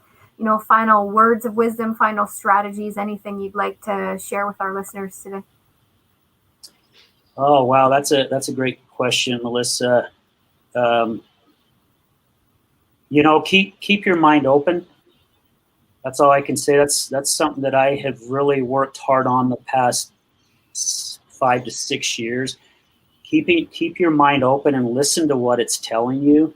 final words of wisdom, final strategies, anything you'd like to share with our listeners today. Oh, wow. That's a great question, Melissa. Keep your mind open. That's all I can say. That's something that I have really worked hard on the past 5 to 6 years. Keep your mind open and listen to what it's telling you.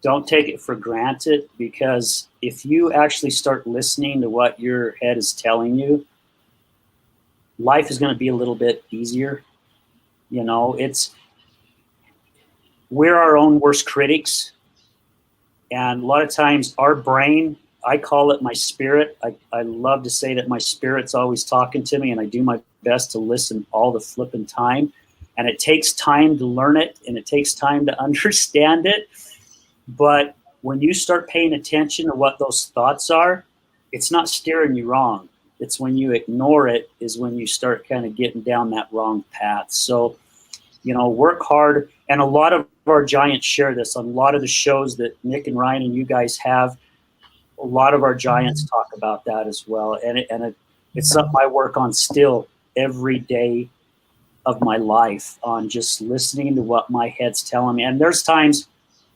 Don't take it for granted, because if you actually start listening to what your head is telling you, life is going to be a little bit easier. We're our own worst critics. And a lot of times our brain, I call it my spirit. I love to say that my spirit's always talking to me, and I do my best to listen all the flipping time. And it takes time to learn it, and it takes time to understand it. But when you start paying attention to what those thoughts are, it's not steering you wrong. It's when you ignore it is when you start kind of getting down that wrong path. So, work hard. And a lot of our giants share this on a lot of the shows that Nick and Ryan and you guys have. A lot of our giants talk about that as well. And it's something I work on still every day of my life, on just listening to what my head's telling me. And there's times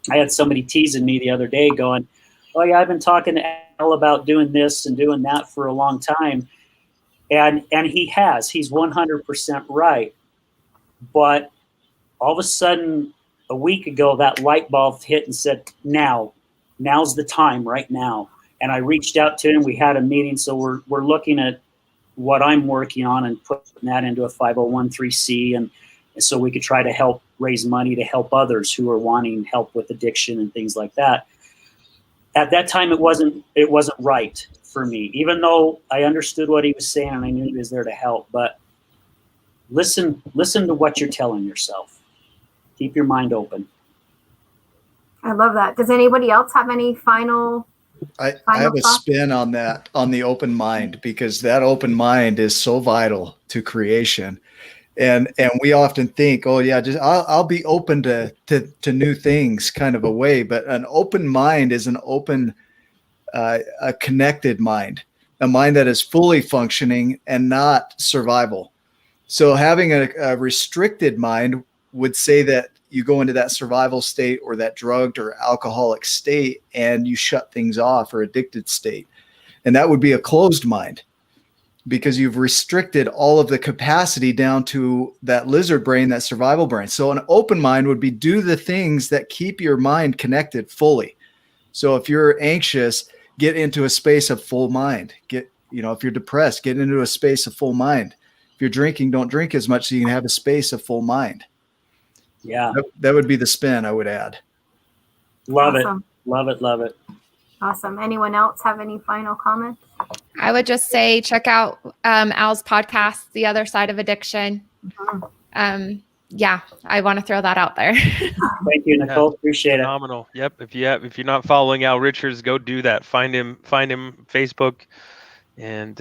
I had somebody teasing me the other day going, oh yeah, I've been talking to Al about doing this and doing that for a long time. And he's 100% right. But all of a sudden, a week ago, that light bulb hit and said, now's the time, right now. And I reached out to him. We had a meeting. So we're looking at what I'm working on and putting that into a 501(c), and so we could try to help raise money to help others who are wanting help with addiction and things like that. At that time, it wasn't right for me, even though I understood what he was saying and I knew he was there to help. But listen to what you're telling yourself. Keep your mind open. I love that. Does anybody else have any final? I have a spin on that, on the open mind, because that open mind is so vital to creation. And we often think, oh yeah, just I'll be open to new things kind of a way. But an open mind is an open, a connected mind, a mind that is fully functioning and not survival. So having a restricted mind would say that you go into that survival state or that drugged or alcoholic state and you shut things off, or addicted state. And that would be a closed mind, because you've restricted all of the capacity down to that lizard brain, that survival brain. So an open mind would be do the things that keep your mind connected fully. So if you're anxious, get into a space of full mind. If you're depressed, get into a space of full mind. If you're drinking, don't drink as much so you can have a space of full mind. Yeah. That would be the spin I would add. Love it. Love it. Love it. Awesome. Anyone else have any final comments? I would just say check out Al's podcast, The Other Side of Addiction. Yeah, I want to throw that out there. Thank you, Nicole. Appreciate Phenomenal. Yep. If you're not following Al Richards, go do that. Find him Facebook, and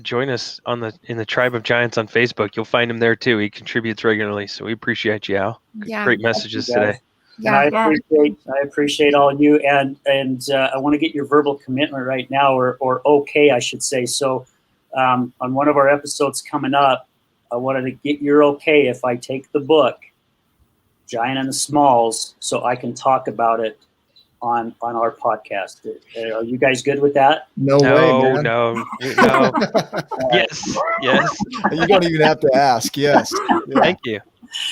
join us in the Tribe of Giants on Facebook. You'll find him there too. He contributes regularly, so we appreciate you, Al. Yeah. Great messages Thank you, today. Yeah. And I appreciate all of you, and I want to get your verbal commitment right now, or okay, I should say. So, on one of our episodes coming up, I wanted to get your okay if I take the book, Giant and the Smalls, so I can talk about it on our podcast. Are you guys good with that? No way, man. No. Yes. You don't even have to ask. Yes. Yeah. Thank you.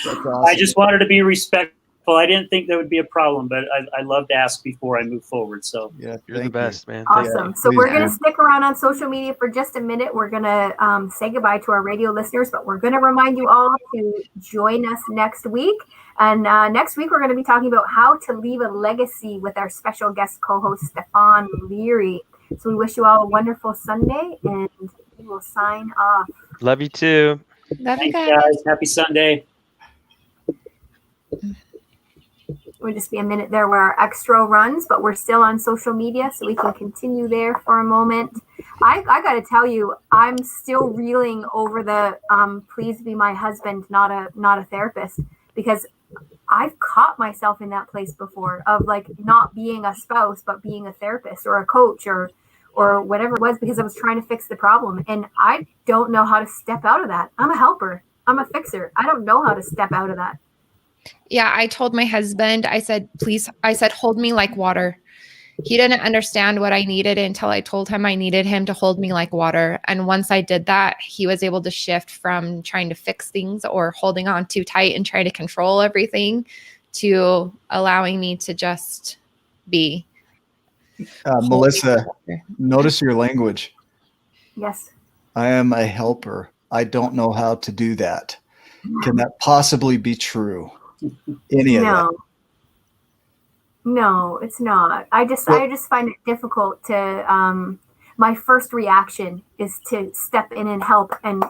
That's awesome. I just wanted to be respectful. I didn't think there would be a problem, but I love to ask before I move forward. So Yeah, You're the thank best, man. Awesome. you. So Please we're going to do. stick around on social media for just a minute. We're going to say goodbye to our radio listeners, but we're going to remind you all to join us next week. And next week, we're going to be talking about how to leave a legacy with our special guest co-host, Stefan Leary. So we wish you all a wonderful Sunday, and we will sign off. Love you too. Love you thanks, guys. guys. Happy Sunday. We'll just be a minute there where our extra runs, but we're still on social media, so we can continue there for a moment. I got to tell you, I'm still reeling over the please be my husband, not a therapist, because I've caught myself in that place before of like not being a spouse, but being a therapist or a coach or whatever it was, because I was trying to fix the problem. And I don't know how to step out of that. I'm a helper. I'm a fixer. I don't know how to step out of that. Yeah, I told my husband, I said, hold me like water. He didn't understand what I needed until I told him I needed him to hold me like water. And once I did that, he was able to shift from trying to fix things or holding on too tight and trying to control everything to allowing me to just be. Melissa, notice your language. Yes. I am a helper. I don't know how to do that. Can that possibly be true? Any of that? No, it's not. I just find it difficult to my first reaction is to step in and help and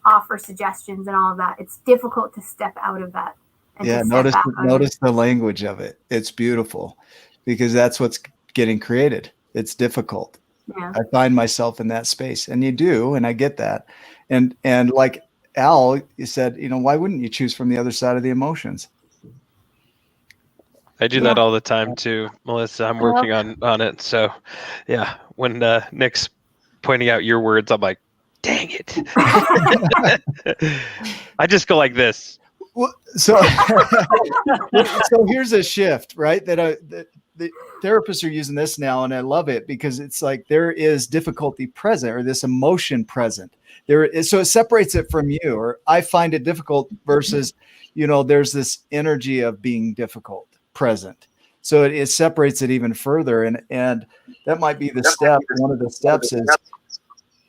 offer suggestions and all of that. It's difficult to step out of that. And Yeah, notice the language of it. It's beautiful because that's what's getting created. It's difficult. Yeah. I find myself in that space, and you do, and I get that. And like Al, you said, why wouldn't you choose from the other side of the emotions? I do that all the time too, Melissa. I'm working on it. So, yeah, when Nick's pointing out your words, I'm like, dang it. I just go like this. Well, so here's a shift, right? That the therapists are using this now, and I love it because it's like there is difficulty present, or this emotion present. So it separates it from you, or I find it difficult versus, there's this energy of being difficult present. So it separates it even further. And that might be the step. One of the steps is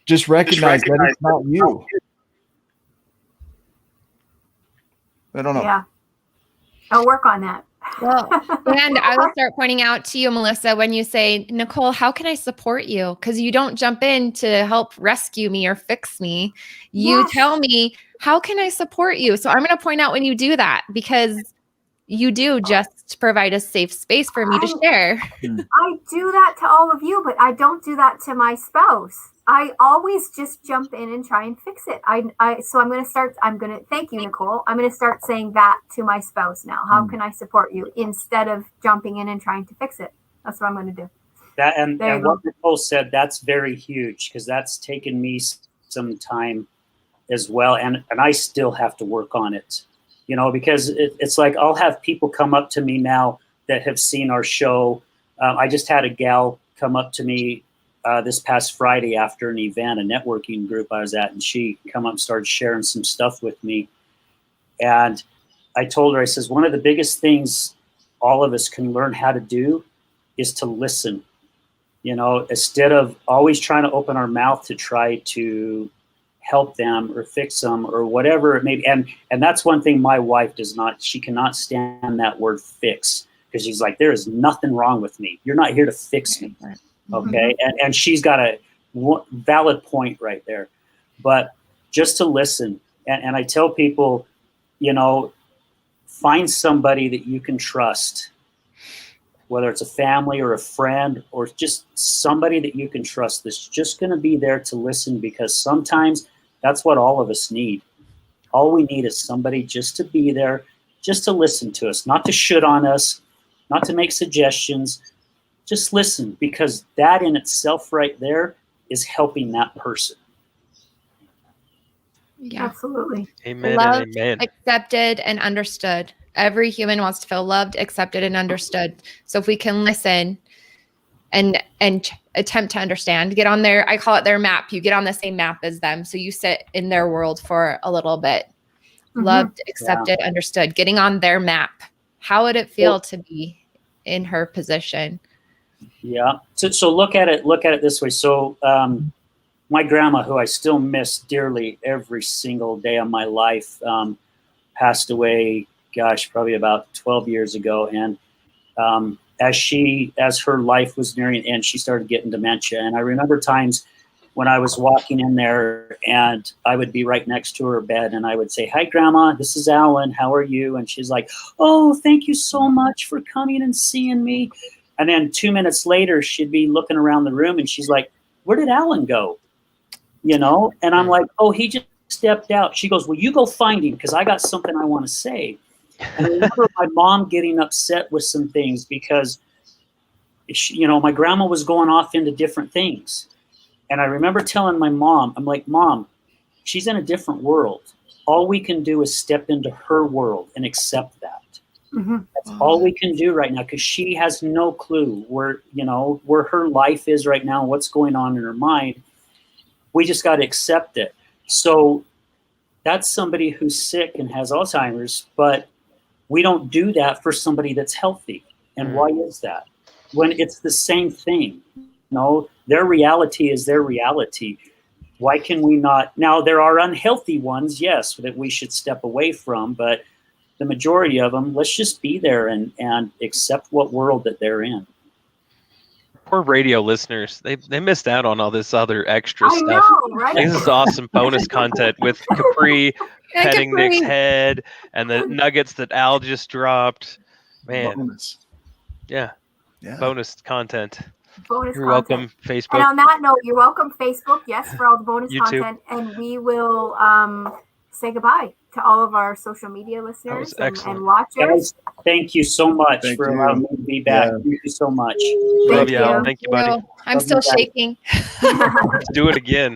just recognize that it's not you. I don't know. Yeah. I'll work on that. Well, and I will start pointing out to you, Melissa, when you say, Nicole, how can I support you? Because you don't jump in to help rescue me or fix me. You tell me, how can I support you? So I'm going to point out when you do that, because you do just provide a safe space for me to share. I do that to all of you, but I don't do that to my spouse. I always just jump in and try and fix it. So I'm going to thank you, Nicole. I'm going to start saying that to my spouse now. How can I support you, instead of jumping in and trying to fix it? That's what I'm going to do. That and what Nicole said, that's very huge, because that's taken me some time as well. And I still have to work on it, because it's like I'll have people come up to me now that have seen our show. I just had a gal come up to me this past Friday after an event, a networking group I was at, and she come up and started sharing some stuff with me. And I told her, I says, one of the biggest things all of us can learn how to do is to listen, instead of always trying to open our mouth to try to help them or fix them or whatever it may be. And that's one thing my wife does not, she cannot stand that word fix, because she's like, there is nothing wrong with me. You're not here to fix me. Okay. And she's got a valid point right there. But just to listen. And I tell people, find somebody that you can trust, whether it's a family or a friend or just somebody that you can trust that's just going to be there to listen, because sometimes that's what all of us need. All we need is somebody just to be there, just to listen to us, not to shit on us, not to make suggestions. Just listen, because that in itself right there is helping that person. Yeah. Absolutely. Amen Loved, and amen. accepted, and understood. Every human wants to feel loved, accepted, and understood. So if we can listen and attempt to understand, get on their, I call it their map. You get on the same map as them. So you sit in their world for a little bit. Loved, accepted, understood. Getting on their map. How would it feel to be in her position? Yeah. So look at it this way. So my grandma, who I still miss dearly every single day of my life, passed away, probably about 12 years ago. And as her life was nearing the end, she started getting dementia. And I remember times when I was walking in there and I would be right next to her bed and I would say, "Hi, Grandma, this is Alan. How are you?" And she's like, "Oh, thank you so much for coming and seeing me." And then 2 minutes later, she'd be looking around the room and she's like, "Where did Alan go?" And I'm like, "Oh, he just stepped out." She goes, "Well, you go find him because I got something I want to say." And I remember my mom getting upset with some things because, my grandma was going off into different things. And I remember telling my mom, I'm like, "Mom, she's in a different world. All we can do is step into her world and accept that." That's all we can do right now, because she has no clue where her life is right now, what's going on in her mind. We just got to accept it. So that's somebody who's sick and has Alzheimer's, but we don't do that for somebody that's healthy. And why is that? When it's the same thing. Their reality is their reality. Why can we not? Now, there are unhealthy ones, yes, that we should step away from, but the majority of them, let's just be there and accept what world that they're in. Poor radio listeners. They missed out on all this other extra I stuff. know, right? This is awesome bonus content with Capri petting Capri. Nick's head and the nuggets that Al just dropped. Man, Bonus. yeah, bonus content. Bonus You're content. welcome, And Facebook. on that note, you're welcome, Facebook, yes, for all the bonus YouTube. content. And we will say goodbye to all of our social media listeners and watchers. Guys, thank you so much Thank for you. allowing me to be back. Yeah. Thank you so much. Love you, Al. Thank you, buddy. I'm still shaking. Let's do it again.